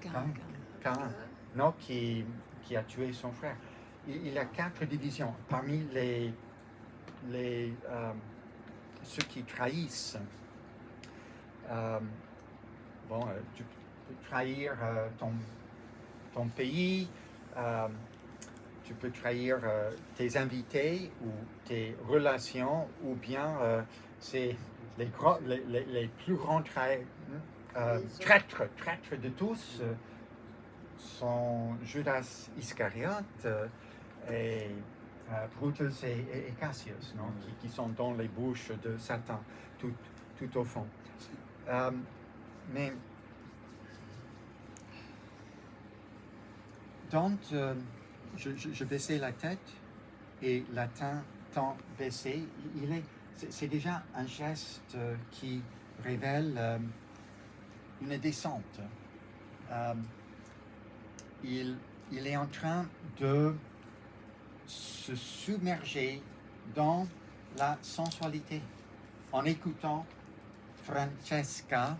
Caïn, non, qui a tué son frère. Il y a 4 divisions parmi ceux qui trahissent. Tu peux trahir ton pays, tu peux trahir tes invités ou tes relations, ou bien c'est les plus grands traîtres de tous sont Judas Iscariote et Brutus et Cassius, non? Qui sont dans les bouches de Satan, tout au fond. Mais Dante, je baissais la tête et latin tant baissé, c'est déjà un geste qui révèle une descente. Il est en train de se submerger dans la sensualité en écoutant Francesca.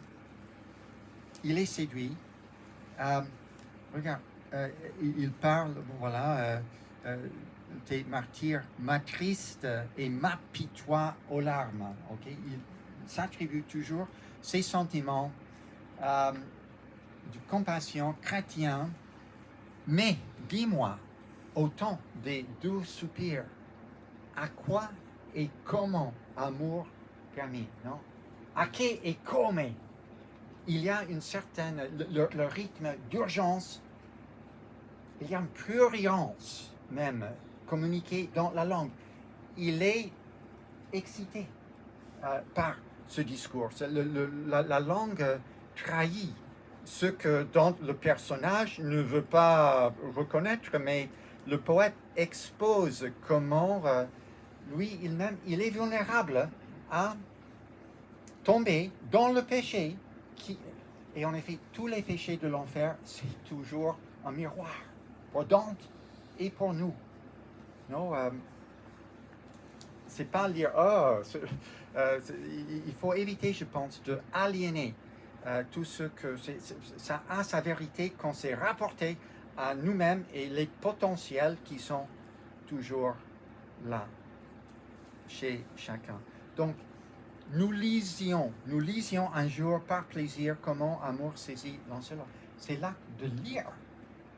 Il est séduit. Regarde, il parle, voilà, tes martyrs m'attristent et m'apitoient aux larmes. Okay? Il s'attribue toujours ces sentiments de compassion chrétien. Mais dis-moi, au temps des doux soupirs, à quoi et comment amour permis, non? À qui et comment? Il y a une certaine, le rythme d'urgence, il y a une prurience même communiquée dans la langue. Il est excité par ce discours. La langue trahit ce que dans le personnage ne veut pas reconnaître, mais le poète expose comment lui, il est vulnérable à tomber dans le péché. Et en effet, tous les péchés de l'enfer, c'est toujours un miroir pour Dante et pour nous. Non, c'est pas lire. Il faut éviter, je pense, de aliéner tout ce que ça a sa vérité quand c'est rapporté à nous-mêmes et les potentiels qui sont toujours là chez chacun. Donc, nous lisions un jour par plaisir comment amour saisit Lancelot. C'est l'acte de lire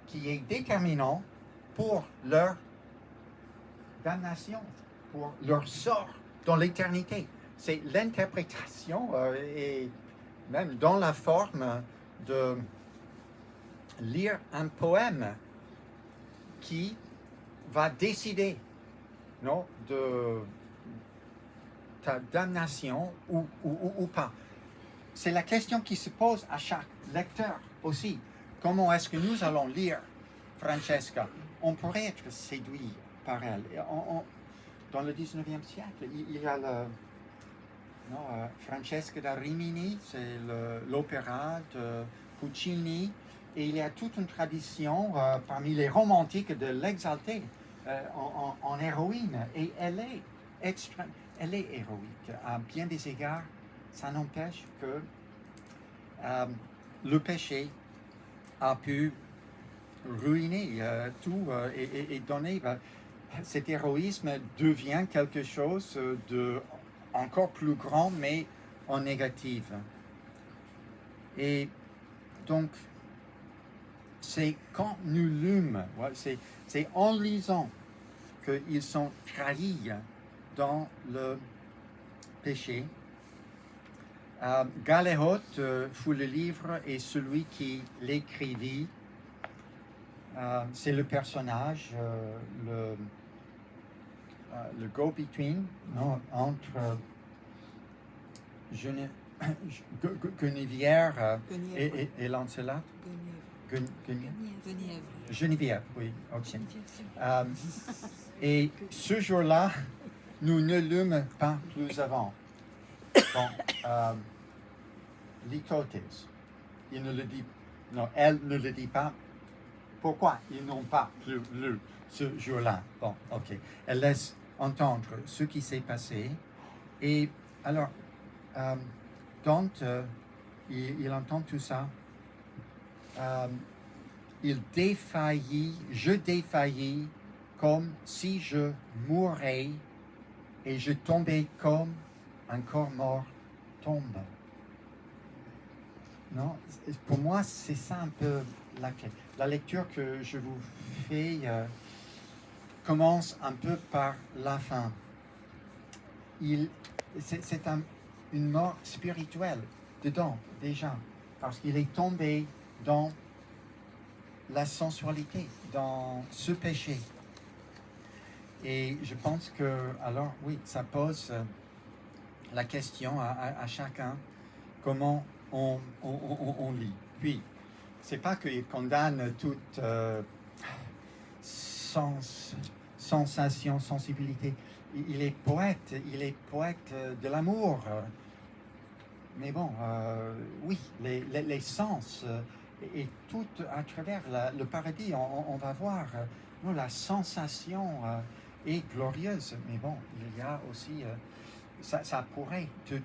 qui est déterminant pour leur damnation, pour leur sort dans l'éternité. C'est l'interprétation et même dans la forme de lire un poème qui va décider, non, de ta damnation ou pas. C'est la question qui se pose à chaque lecteur aussi. Comment est-ce que nous allons lire Francesca? On pourrait être séduit par elle. Et dans le 19e siècle, il y a Francesca da Rimini, c'est l'opéra de Puccini, et il y a toute une tradition parmi les romantiques de l'exalter en héroïne. Et elle est extrême, elle est héroïque. À bien des égards, ça n'empêche que le péché a pu ruiner tout et donner. Cet héroïsme devient quelque chose de encore plus grand, mais en négatif. Et donc, c'est quand nous lûmes, c'est en lisant qu'ils sont trahis dans le péché. Galeotte fut le livre et celui qui l'écrivit. C'est le personnage, le go-between entre Guenièvre et Lancelot. Geneviève, oui, ok. Et ce jour-là, nous ne lûmes pas plus avant. Bon, Lycotes, il ne le dit, non, elle ne le dit pas. Pourquoi ils n'ont pas plus lu ce jour-là? Bon, ok. Elle laisse entendre ce qui s'est passé. Et alors, Dante, il entend tout ça. Il défaillit, je défaillis comme si je mourais et je tombais comme un corps mort tombe. Non, pour moi, c'est ça un peu la clé. La lecture que je vous fais commence un peu par la fin. C'est une mort spirituelle dedans, déjà, parce qu'il est tombé dans la sensualité, dans ce péché. Et je pense que, alors, oui, ça pose la question à chacun, comment on lit. Puis, c'est pas qu'il condamne toute sensation, sensibilité. Il est poète de l'amour. Mais bon, oui, les sens et tout à travers le paradis, on va voir, la sensation est glorieuse. Mais bon, il y a aussi, ça pourrait te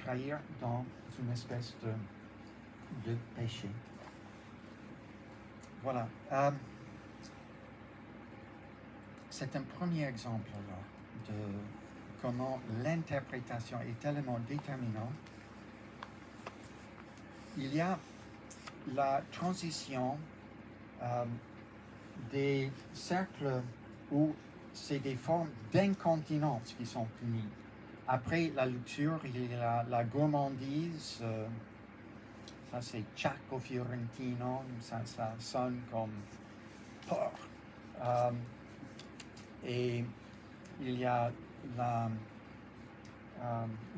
trahir dans une espèce de péché. Voilà. C'est un premier exemple là, de comment l'interprétation est tellement déterminante. Il y a la transition des cercles où c'est des formes d'incontinence qui sont punies. Après la luxure, il y a la gourmandise. Ça, c'est Ciacco Fiorentino. Ça sonne comme porc. Et il y a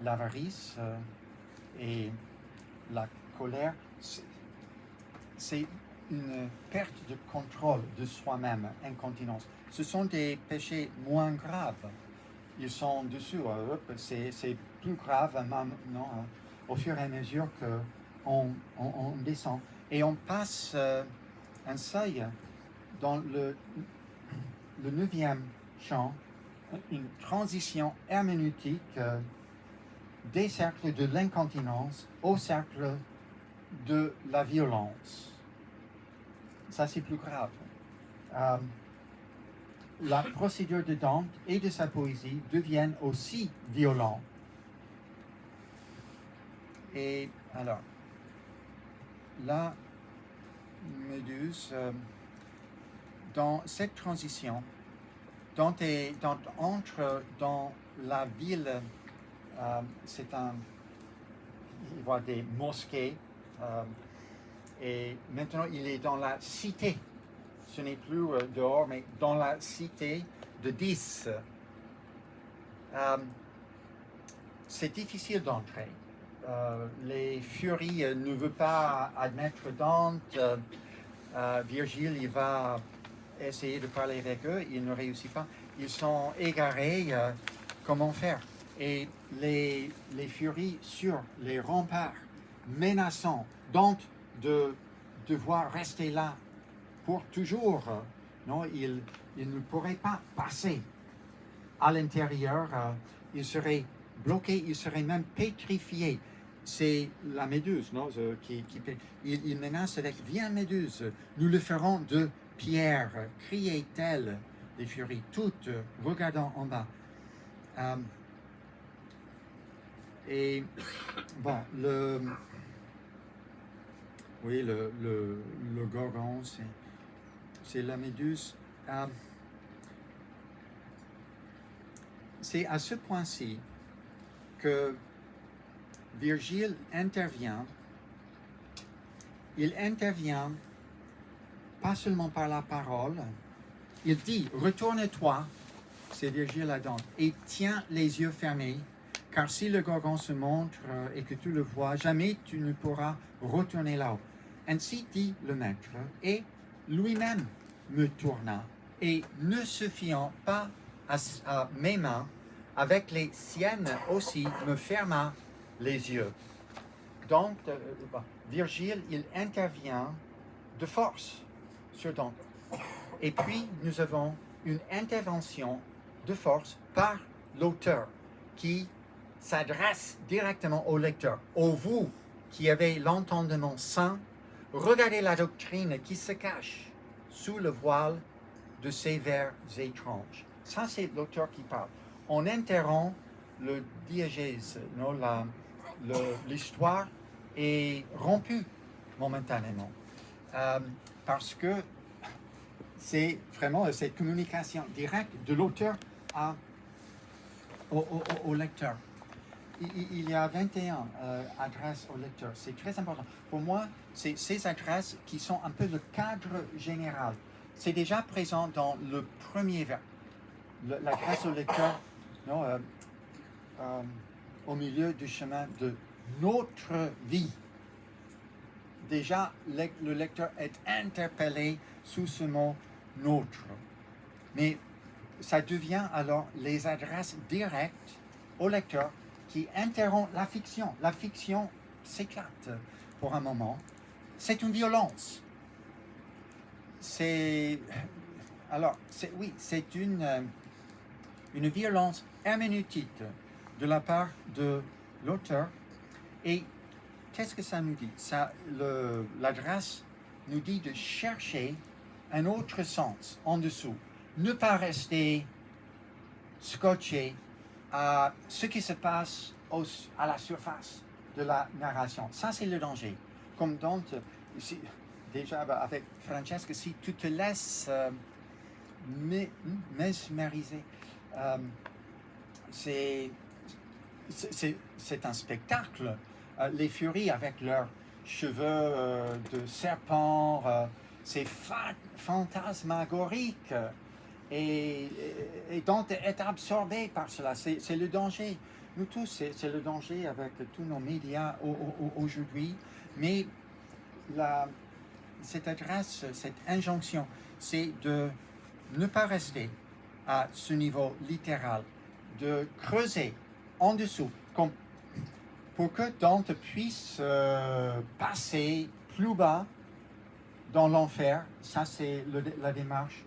l'avarice et la colère. C'est une perte de contrôle de soi-même, incontinence. Ce sont des péchés moins graves. Ils sont dessous, c'est plus grave maintenant, au fur et à mesure qu'on descend. Et on passe un seuil dans le 9e chant, une transition herméneutique des cercles de l'incontinence au cercle de la violence. Ça, c'est plus grave. La procédure de Dante et de sa poésie deviennent aussi violents. Et alors, là, méduse, dans cette transition, entre dans la ville, il voit des mosquées, et maintenant il est dans la cité. Ce n'est plus dehors, mais dans la cité de 10. C'est difficile d'entrer. Les furies ne veulent pas admettre Dante. Virgile, il va essayer de parler avec eux, il ne réussit pas. Ils sont égarés. Comment faire? Et les furies sur les remparts, menaçant Dante de devoir rester là pour toujours. Non, il ne pourrait pas passer à l'intérieur. Il serait bloqué, il serait même pétrifié. C'est la méduse, non, il menace avec « Viens, méduse, nous le ferons de pierre », criait-elle, les furies, toutes regardant en bas. Et bon, le gorgon, c'est la méduse. C'est à ce point-ci que Virgile intervient. Il intervient pas seulement par la parole. Il dit, retourne-toi, c'est Virgile à Dante, et tiens les yeux fermés, car si le gorgon se montre et que tu le vois, jamais tu ne pourras retourner là-haut. Ainsi dit le maître, et lui-même me tourna, et ne se fiant pas à mes mains, avec les siennes aussi, me ferma les yeux. Donc, Virgile, il intervient de force sur Dante. Et puis, nous avons une intervention de force par l'auteur qui s'adresse directement au lecteur. Ô vous qui avez l'entendement saint, regardez la doctrine qui se cache sous le voile de ces vers étranges. Ça, c'est l'auteur qui parle. On interrompt le diégèse, non, l'histoire est rompue momentanément. Parce que c'est vraiment cette communication directe de l'auteur au lecteur. Il y a 21 adresses au lecteur. C'est très important. Pour moi, c'est ces adresses qui sont un peu le cadre général. C'est déjà présent dans le premier vers. L'adresse au lecteur, non, au milieu du chemin de notre vie. Déjà, le lecteur est interpellé sous ce mot « notre ». Mais ça devient alors les adresses directes au lecteur qui interrompt la fiction. La fiction s'éclate pour un moment. C'est une violence. C'est une violence herméneutique de la part de l'auteur. Et qu'est-ce que ça nous dit? L'adresse nous dit de chercher un autre sens en dessous. Ne pas rester scotché à ce qui se passe à la surface de la narration. Ça, c'est le danger. Comme Dante, déjà avec Francesca, si tu te laisses mesmériser, c'est un spectacle. Les furies avec leurs cheveux de serpent, c'est fantasmagorique. Et Dante est absorbé par cela. C'est le danger. Nous tous, c'est le danger avec tous nos médias aujourd'hui. Mais cette adresse, cette injonction, c'est de ne pas rester à ce niveau littéral, de creuser en dessous, pour que Dante puisse passer plus bas dans l'enfer. Ça, c'est la démarche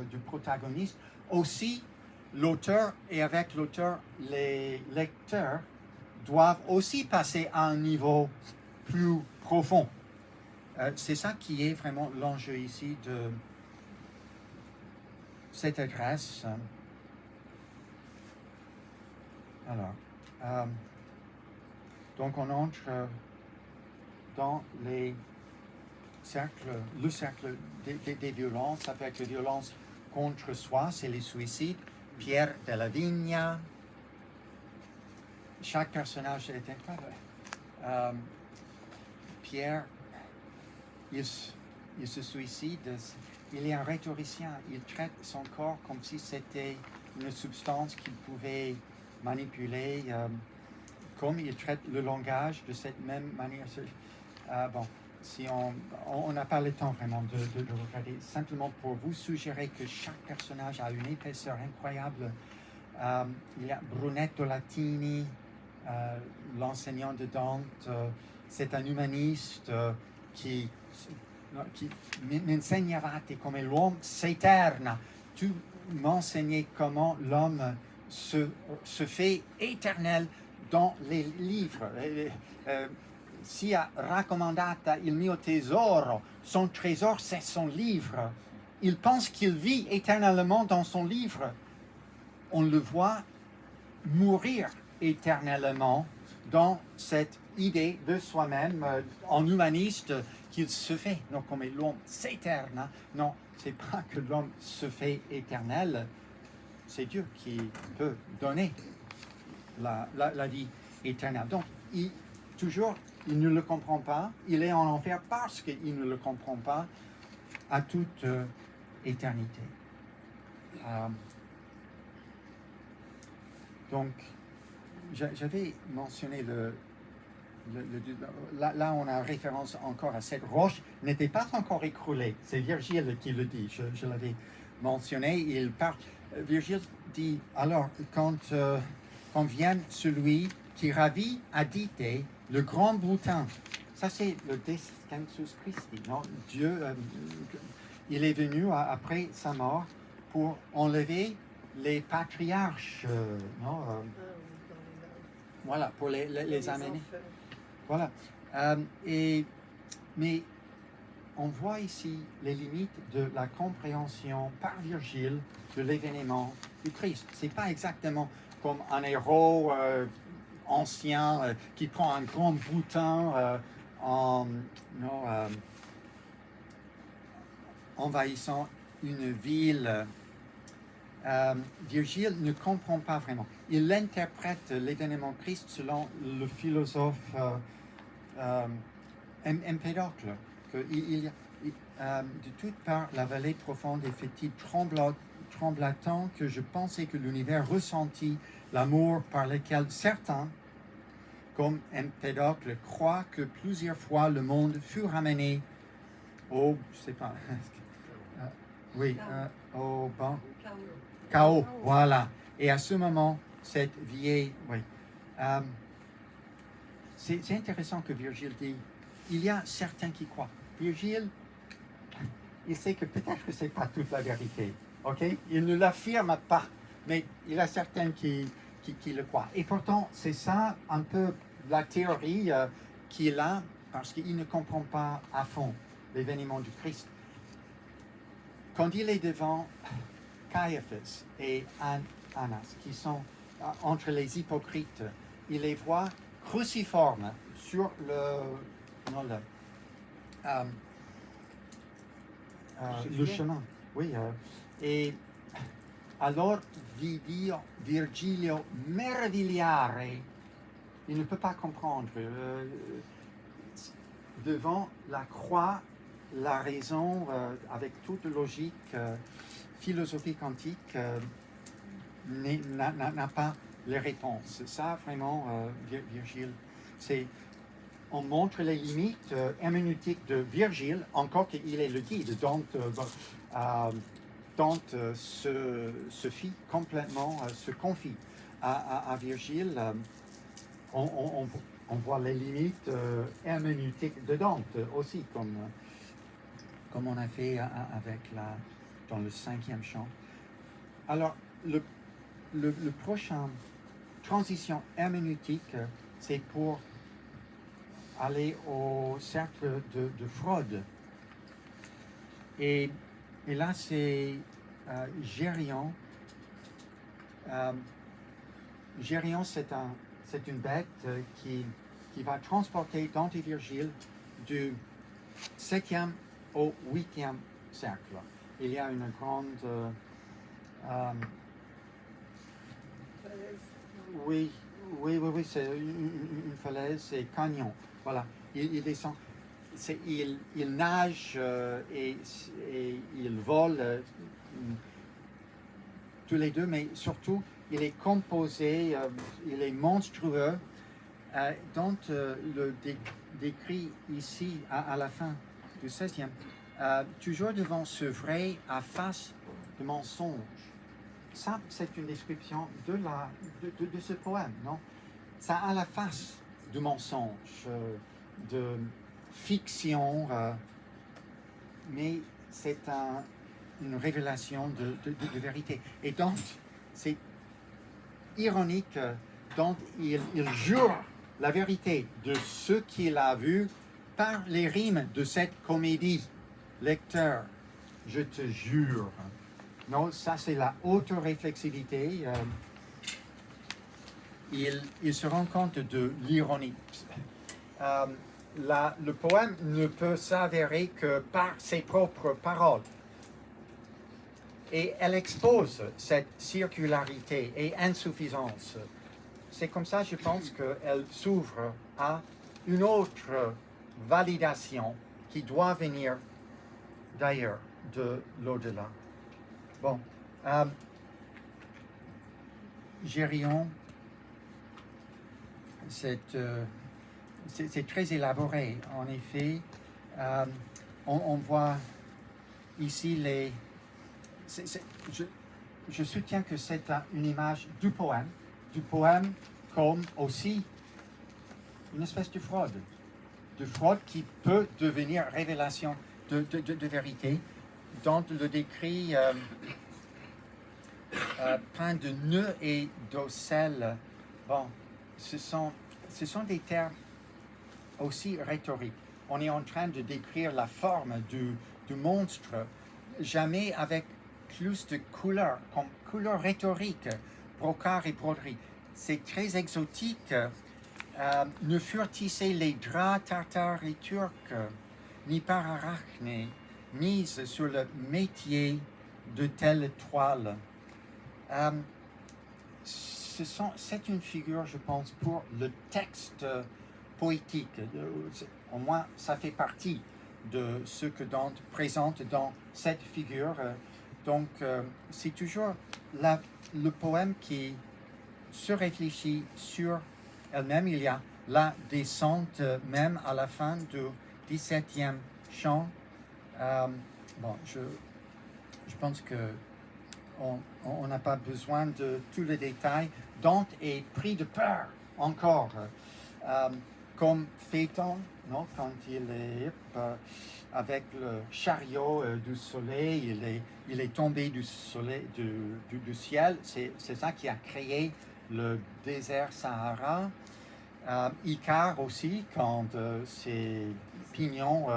du protagoniste. Aussi, l'auteur, et avec l'auteur, les lecteurs doivent aussi passer à un niveau plus profond. C'est ça qui est vraiment l'enjeu ici de cette adresse. Alors, donc on entre dans les le cercle des violences. Ça peut être les violences contre soi, c'est les suicides. Pierre de la Vigne. Chaque personnage est incroyable. Pierre, il se suicide. Il est un rhétoricien. Il traite son corps comme si c'était une substance qu'il pouvait manipuler. Comme il traite le langage de cette même manière. Bon, si on n'a pas le temps vraiment de regarder, simplement pour vous suggérer que chaque personnage a une épaisseur incroyable. Il y a Brunetto Latini, l'enseignant de Dante, c'est un humaniste qui m'insegnavate come l'uomo s'éterne. Tu m'enseignais comment l'homme se fait éternel dans les livres. Sia raccomandata il mio tesoro. Son trésor, c'est son livre. Il pense qu'il vit éternellement dans son livre. On le voit mourir éternellement dans cette idée de soi-même, en humaniste, qu'il se fait. Non, comme l'homme s'éterne. Non, c'est pas que l'homme se fait éternel. C'est Dieu qui peut donner la vie éternelle. Donc, toujours, il ne le comprend pas. Il est en enfer parce qu'il ne le comprend pas à toute éternité. Donc, j'avais mentionné là, on a référence encore à cette roche n'était pas encore écroulée. C'est Virgile qui le dit. Je l'avais mentionné. Virgile dit, alors, quand vient celui qui ravit Adité, le grand boutin, ça c'est le Descensus Christi, non? Dieu, il est venu après sa mort pour enlever les patriarches, non? Voilà, pour les amener. Voilà. Mais on voit ici les limites de la compréhension par Virgile de l'événement du Christ. C'est pas exactement comme un héros ancien qui prend un grand boutin envahissant une ville. Virgile ne comprend pas vraiment. Il interprète l'événement Christ selon le philosophe Empédocle. De toutes parts, la vallée profonde et fétide trembla tant que je pensais que l'univers ressentit l'amour par lequel certains, comme Empédocle, croient que plusieurs fois le monde fut ramené au, je sais pas, au chaos, voilà. Et à ce moment, cette vieille, c'est intéressant que Virgile dit, il y a certains qui croient. Virgile, il sait que peut-être que c'est pas toute la vérité, ok? Il ne l'affirme pas, mais il y a certains qui le croient. Et pourtant, c'est ça un peu la théorie qu'il a, parce qu'il ne comprend pas à fond l'événement du Christ. Quand il est devant Caiaphas et Annas, qui sont entre les hypocrites, il les voit cruciformes sur le chemin. Oui, et alors vidi Virgilio meravigliare, il ne peut pas comprendre. Devant la croix, la raison, avec toute logique philosophique antique, n'a pas les réponses. Ça, vraiment, Virgile, on montre les limites herméneutiques de Virgile, encore qu'il est le guide. Dante se fie complètement, se confie à Virgile. On voit les limites herméneutiques de Dante aussi, comme on a fait dans le 5e chant. Alors, le prochain transition herméneutique, c'est pour aller au cercle de Freud. Et là, c'est Gérion. Gérion, c'est une bête qui va transporter Dante et Virgile 7e au 8e siècle. Il y a une grande... oui, c'est une falaise et canyon. Voilà, il descend. Il nage et il vole tous les deux, mais surtout, il est composé, il est monstrueux, dont le décrit ici à la fin du 16e. Toujours devant ce vrai à face de mensonge. Ça, c'est une description de ce poème, non? Ça a la face de mensonge, de fiction, mais c'est une révélation de vérité. Et donc, c'est ironique, donc il jure la vérité de ce qu'il a vu par les rimes de cette comédie. Lecteur, je te jure. Non, ça c'est la auto-réflexivité. Il se rend compte de l'ironie. Le poème ne peut s'avérer que par ses propres paroles. Et elle expose cette circularité et insuffisance. C'est comme ça, je pense, qu'elle s'ouvre à une autre validation qui doit venir d'ailleurs, de l'au-delà. Bon, Gérion, c'est très élaboré. En effet, on voit ici les... Je soutiens que c'est une image du poème comme aussi une espèce de fraude qui peut devenir révélation de vérité, dont le décrit plein de nœuds et d'ocelles. Bon, ce sont des termes aussi rhétoriques. On est en train de décrire la forme du monstre, jamais avec plus de couleurs, comme couleurs rhétoriques, brocart et broderie. C'est très exotique. Ne furent tissés les draps tartares et turcs, ni par Arachné, mise sur le métier de telle toile. C'est une figure, je pense, pour le texte poétique. Au moins, ça fait partie de ce que Dante présente dans cette figure. Donc, c'est toujours le poème qui se réfléchit sur elle-même. Il y a la descente même à la fin du 17e chant. Bon, je pense que on n'a pas besoin de tous les détails. Dante est pris de peur encore, comme Phaéton, non, quand il est avec le chariot du soleil, il est tombé du soleil, du ciel. C'est ça qui a créé le désert Sahara. Icare aussi, quand ses pignons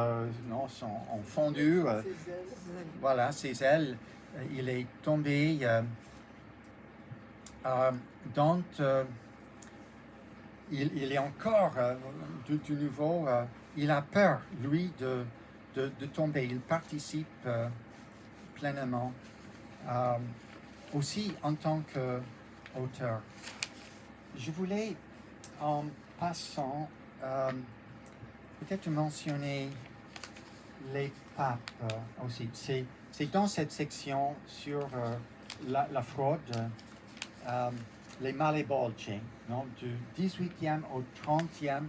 ont fondu, voilà, ses ailes, il est tombé. Dante, il est encore du nouveau, il a peur, lui, de tomber. Il participe pleinement, aussi en tant qu'auteur. Je voulais, en passant, peut-être mentionner les papes aussi. C'est dans cette section sur la fraude, les malebolge, non, du 18e au 30e.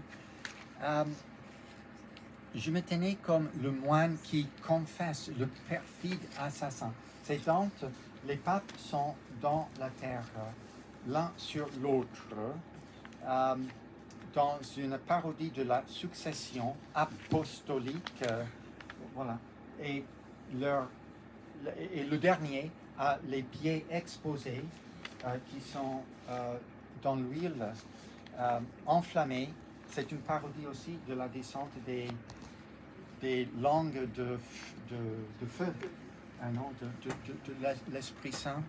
Je me tenais comme le moine qui confesse le perfide assassin. C'est Dante, les papes sont dans la terre, l'un sur l'autre, dans une parodie de la succession apostolique. Voilà. Et le dernier a les pieds exposés, qui sont dans l'huile enflammée. C'est une parodie aussi de la descente des langues de feu, non, de l'Esprit Saint.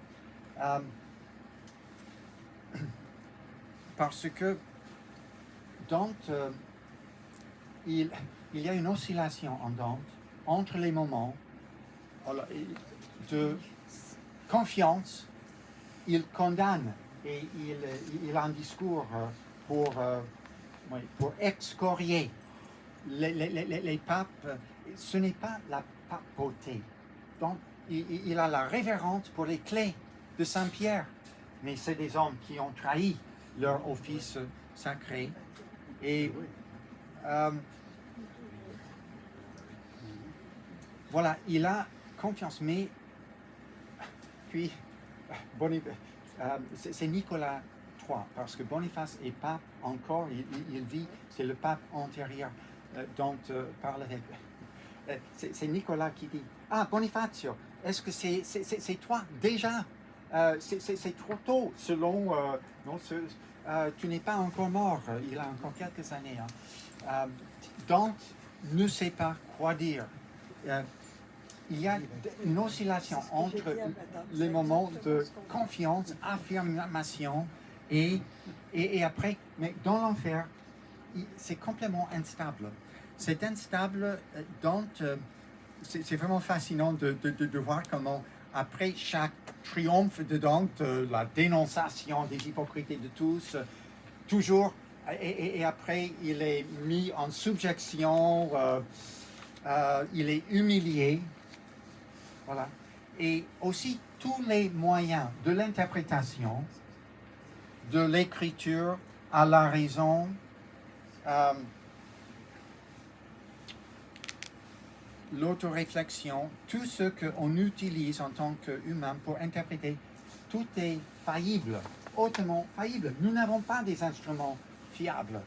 Parce que Dante, il il y a une oscillation en Dante entre les moments de confiance. Il condamne et il a un discours pour excorier les papes. Ce n'est pas la papauté. Donc, il a la révérence pour les clés de Saint-Pierre. Mais c'est des hommes qui ont trahi leur office sacré. Et voilà, il a confiance. Mais puis, c'est Nicolas III, parce que Boniface est pape encore, il vit, c'est le pape antérieur dont parle avec. C'est Nicolas qui dit, ah Bonifacio, est-ce que c'est toi déjà? C'est trop tôt, selon, non, tu n'es pas encore mort, il a encore quelques années. Hein. Dante ne sait pas quoi dire. Il y a une oscillation entre les moments de confiance, affirmation et après, mais dans l'enfer, c'est complètement instable. C'est instable, Dante, c'est vraiment fascinant de voir comment, après chaque triomphe de Dante, la dénonciation des hypocrites et de tous, toujours, et après, il est mis en subjection, il est humilié. Voilà. Et aussi tous les moyens de l'interprétation, de l'écriture à la raison, l'autoréflexion, tout ce qu'on utilise en tant qu'humain pour interpréter, tout est faillible, hautement faillible. Nous n'avons pas des instruments fiables.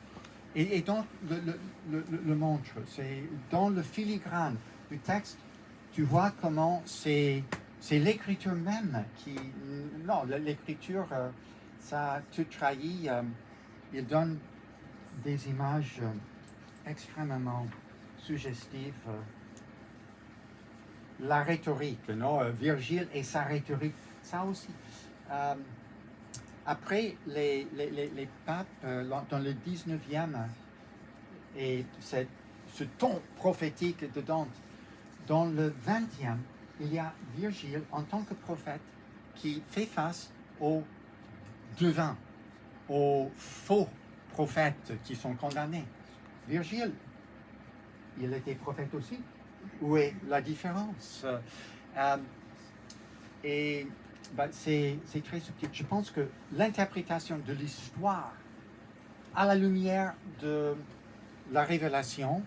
Et donc, le montre, c'est dans le filigrane du texte, tu vois comment c'est l'écriture même qui... Non, l'écriture, ça te trahit. Il donne des images extrêmement suggestives. La rhétorique, non? Virgile et sa rhétorique, ça aussi. Après, les papes, dans le 19e, et ce ton prophétique de Dante, dans le 20e, il y a Virgile en tant que prophète qui fait face aux devins, aux faux prophètes qui sont condamnés. Virgile, il était prophète aussi. Où est la différence? C'est très subtil. Je pense que l'interprétation de l'histoire à la lumière de la révélation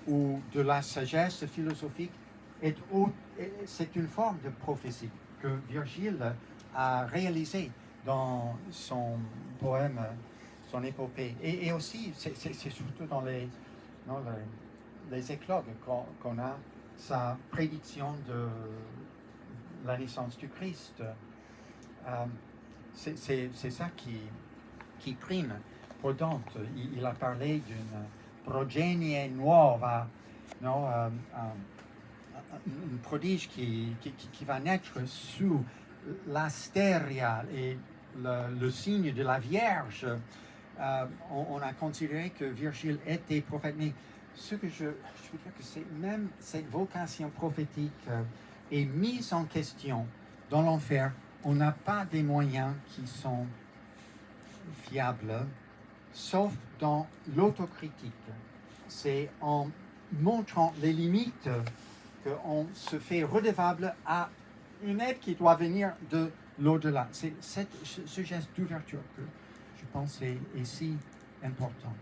ou de la sagesse philosophique c'est une forme de prophétie que Virgile a réalisée dans son poème, son épopée. Et aussi, c'est surtout dans les éclogues qu'on a sa prédiction de la naissance du Christ. C'est ça qui prime pour Dante. Il a parlé d'une progenie nuova, non, un prodige qui va naître sous l'astéria et le signe de la Vierge. On a considéré que Virgile était prophète, mais ce que je veux dire que c'est même cette vocation prophétique est mise en question dans l'enfer. On n'a pas des moyens qui sont fiables, sauf dans l'autocritique. C'est en montrant les limites qu'on se fait redevable à une aide qui doit venir de l'au-delà. C'est ce geste d'ouverture que je pense est si important.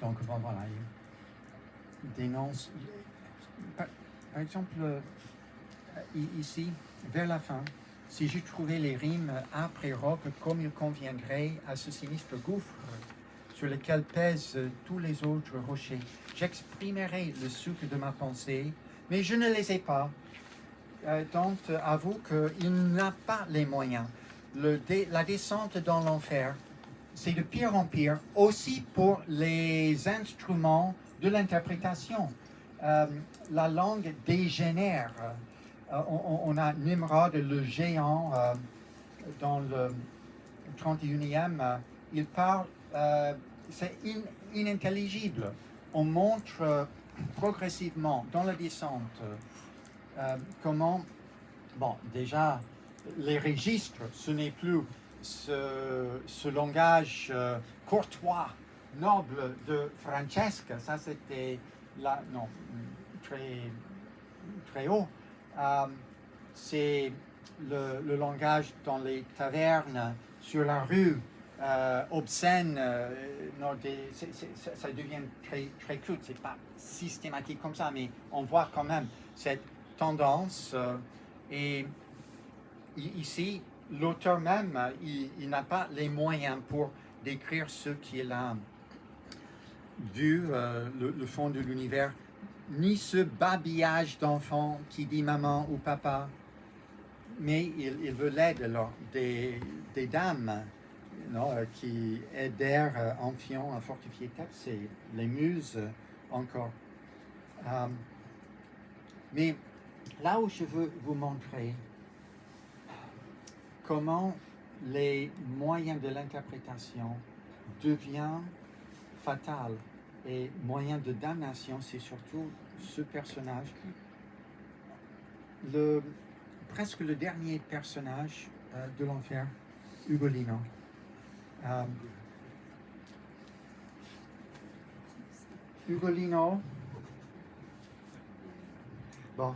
Donc voilà, il dénonce. Par exemple, ici, vers la fin, si je trouvais les rimes âpres et rauques comme il conviendrait à ce sinistre gouffre sur lequel pèsent tous les autres rochers, j'exprimerai le sucre de ma pensée, mais je ne les ai pas. Dante avoue qu'il n'a pas les moyens. La descente dans l'enfer, c'est de pire en pire, aussi pour les instruments de l'interprétation. La langue dégénère. On a Nimrod, le géant, dans le 31e, il parle, c'est inintelligible. On montre progressivement dans la descente comment, bon, déjà, les registres, ce n'est plus ce langage courtois, noble de Francesca, ça c'était là, non, très haut. C'est le langage dans les tavernes, sur la rue, obscène, non, ça devient très crude. C'est pas systématique comme ça, mais on voit quand même cette tendance. Et ici, l'auteur même, il n'a pas les moyens pour décrire ce qu'il a vu, le fond de l'univers, ni ce babillage d'enfant qui dit maman ou papa, mais il veut l'aide alors des dames, non, qui aidèrent Amphion à fortifier Thèbes, c'est les muses encore. Mais là où je veux vous montrer comment les moyens de l'interprétation deviennent fatals et moyens de damnation, c'est surtout ce personnage, presque le dernier personnage de l'enfer, Ugolino. Ugolino, bon,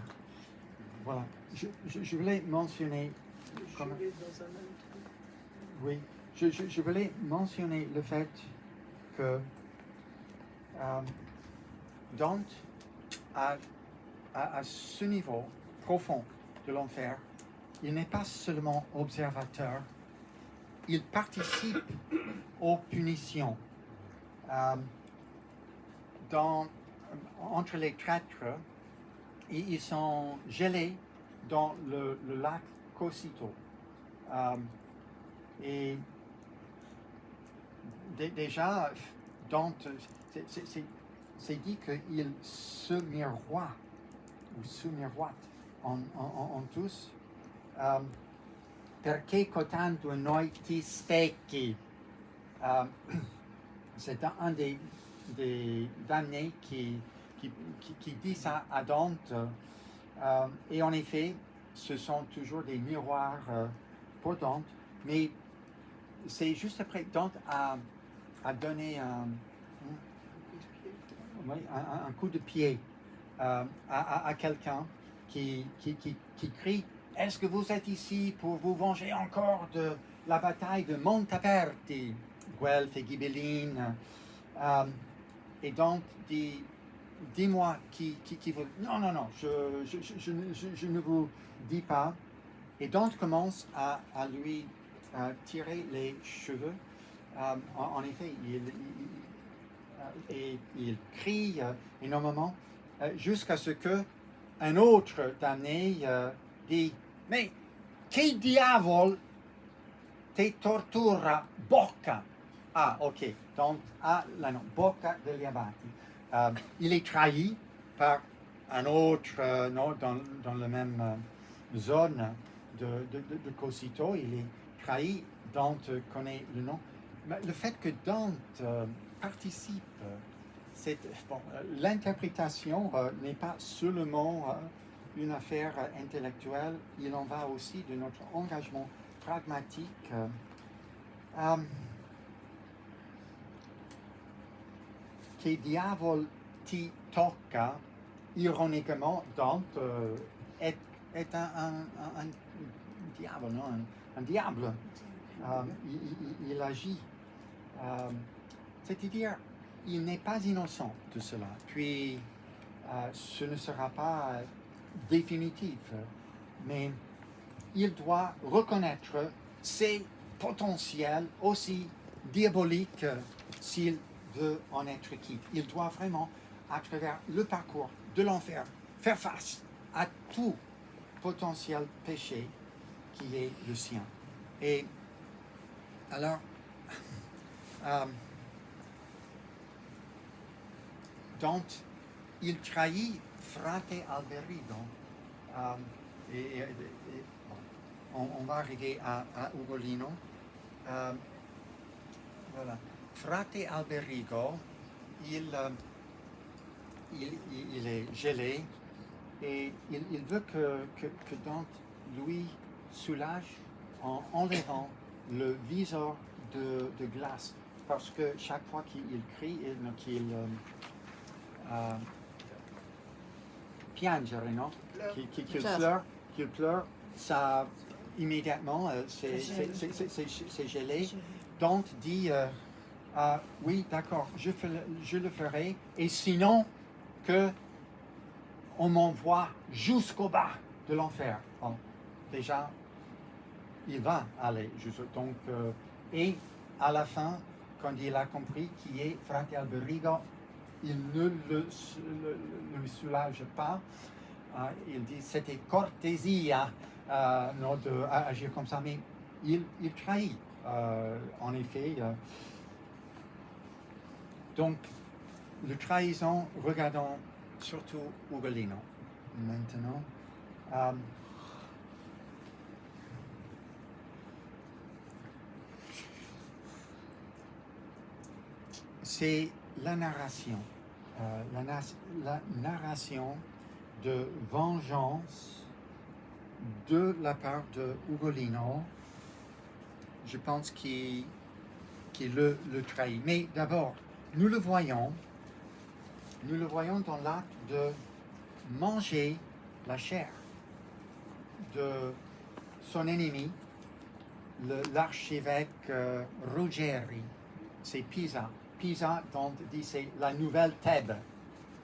voilà, je voulais mentionner, oui, je voulais mentionner le fait que Dante, à ce niveau profond de l'enfer, il n'est pas seulement observateur, il participe aux punitions. Entre les traîtres, ils sont gelés dans le lac Cocyto. Et déjà, Dante, c'est dit qu'il se miroite ou se miroite en tous. Perché cotando noi ti specchi. C'est un des damnés qui dit ça à Dante. Et en effet, ce sont toujours des miroirs pour Dante, mais c'est juste après Dante a donné un coup de pied à quelqu'un qui crie « Est-ce que vous êtes ici pour vous venger encore de la bataille de Montaperti ?» Guelph et Ghibelline. Et Dante dit « Dis-moi qui vous... » Non, je ne vous dis pas. Et Dante commence à lui tirer les cheveux. En effet, il crie énormément jusqu'à ce qu'un autre damné dit « Mais che diavolo te tortura bocca ?» Ah, ok. Donc, Bocca degli Abati. Il est trahi par un autre, dans la même zone de Cocyto. Il est trahi. Dante connaît le nom. Mais le fait que Dante participe, l'interprétation n'est pas seulement une affaire intellectuelle, il en va aussi de notre engagement pragmatique. Che diavolo ti tocca, ironiquement, Dante est un diable, non? Un diable. Il agit. C'est-à-dire, il n'est pas innocent de cela. Puis, ce ne sera pas définitif, mais il doit reconnaître ses potentiels aussi diaboliques s'il veut en être quitte. Il doit vraiment, à travers le parcours de l'enfer, faire face à tout potentiel péché qui est le sien. Et alors, Dante, il trahit Frate Alberigo. On va arriver à Ugolino. Voilà. Frate Alberigo, il est gelé et il veut que Dante lui soulage en enlevant le viseur de glace. Parce que chaque fois qu'il crie, qu'il piange, non? Qu'il pleure, ça immédiatement c'est gelé. Dante dit oui, d'accord, je le ferai, et sinon que on m'envoie jusqu'au bas de l'enfer. Bon, déjà, il va aller donc et à la fin, quand il a compris qui est Frate Alberigo, il ne le soulage pas. Il dit c'était cortésia d'agir comme ça, mais il trahit en effet. Donc, le trahison, regardons surtout Ugolino maintenant. C'est la narration, la narration de vengeance de la part de Ugolino, je pense qu'il le trahit. Mais d'abord, nous le voyons dans l'acte de manger la chair de son ennemi, l'archevêque Ruggieri. C'est Pisa. Pisa, dont dit c'est la nouvelle Thèbes.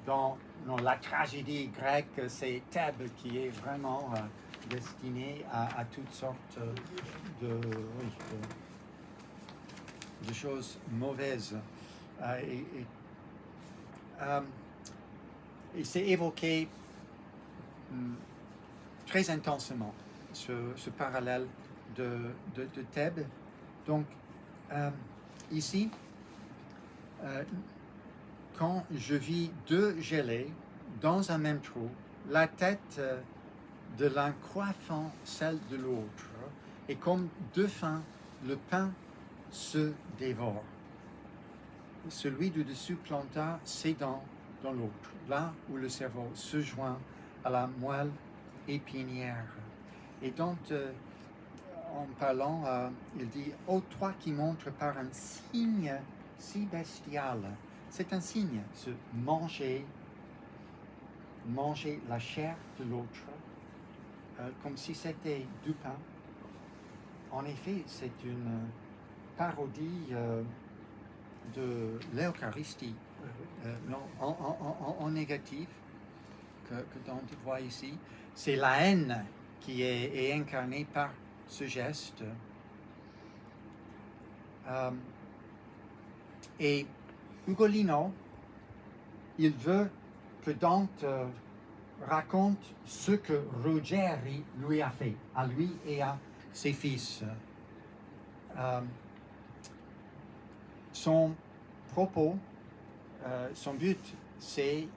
Dans la tragédie grecque, c'est Thèbes qui est vraiment destinée à toutes sortes de choses mauvaises. Et c'est évoqué très intensément, ce parallèle de Thèbes. Donc, ici, quand je vis deux gelées dans un même trou, la tête de l'un coiffant celle de l'autre, et comme deux faim, le pain se dévore. Celui du dessus planta ses dents dans l'autre, là où le cerveau se joint à la moelle épinière. Et donc, en parlant, il dit « Ô toi qui montres par un signe si bestial », c'est un signe, se manger la chair de l'autre, comme si c'était du pain. En effet, c'est une parodie de l'Eucharistie, en négatif, que Dante voit ici. C'est la haine qui est incarnée par ce geste. Et Ugolino, il veut que Dante raconte ce que Ruggieri lui a fait, à lui et à ses fils. Son propos, son but, c'est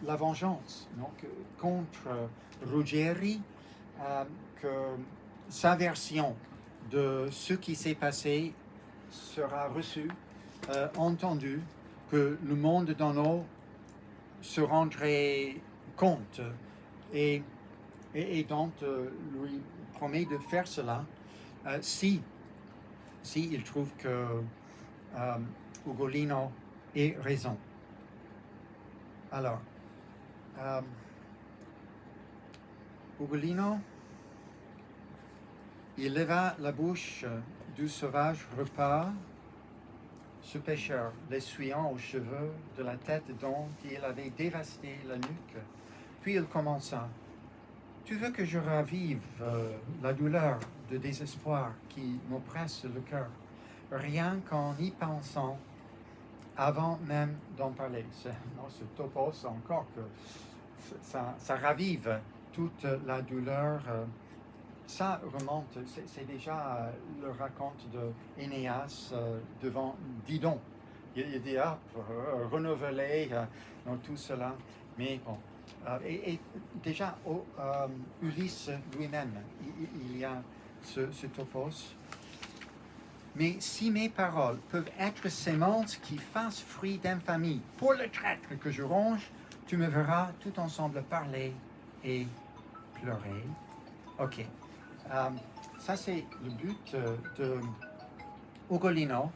la vengeance, donc, contre Ruggieri, que sa version de ce qui s'est passé sera reçue, entendue, que le monde d'en haut se rendrait compte, et Dante lui promet de faire cela si il trouve que Ugolino ait raison. Alors, Ugolino, il leva la bouche du sauvage repas, ce pêcheur, l'essuyant aux cheveux de la tête dont il avait dévasté la nuque. Puis il commença. « Tu veux que je ravive la douleur de désespoir qui m'oppresse le cœur, rien qu'en y pensant, avant même d'en parler. » Ce topos, encore que ça ravive toute la douleur. Ça remonte, c'est déjà le raconte de Énéas devant Didon. Il dit, renouveler dans tout cela. Mais bon, et déjà, Ulysse lui-même, il y a ce topos. Mais si mes paroles peuvent être semences qui fassent fruit d'infamie pour le traître que je ronge, tu me verras tout ensemble parler et pleurer. Ok. Ça, c'est le but de Ugolino.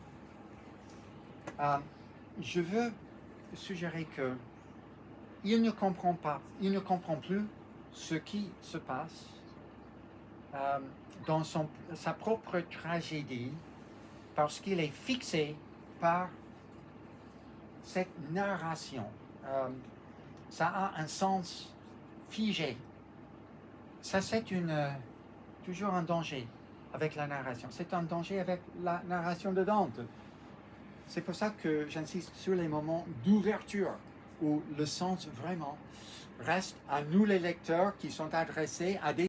Je veux suggérer que il ne comprend pas, il ne comprend plus ce qui se passe dans sa propre tragédie parce qu'il est fixé par cette narration. Ça a un sens figé. Ça, c'est toujours un danger avec la narration. C'est un danger avec la narration de Dante. C'est pour ça que j'insiste sur les moments d'ouverture où le sens vraiment reste à nous les lecteurs qui sont adressés à des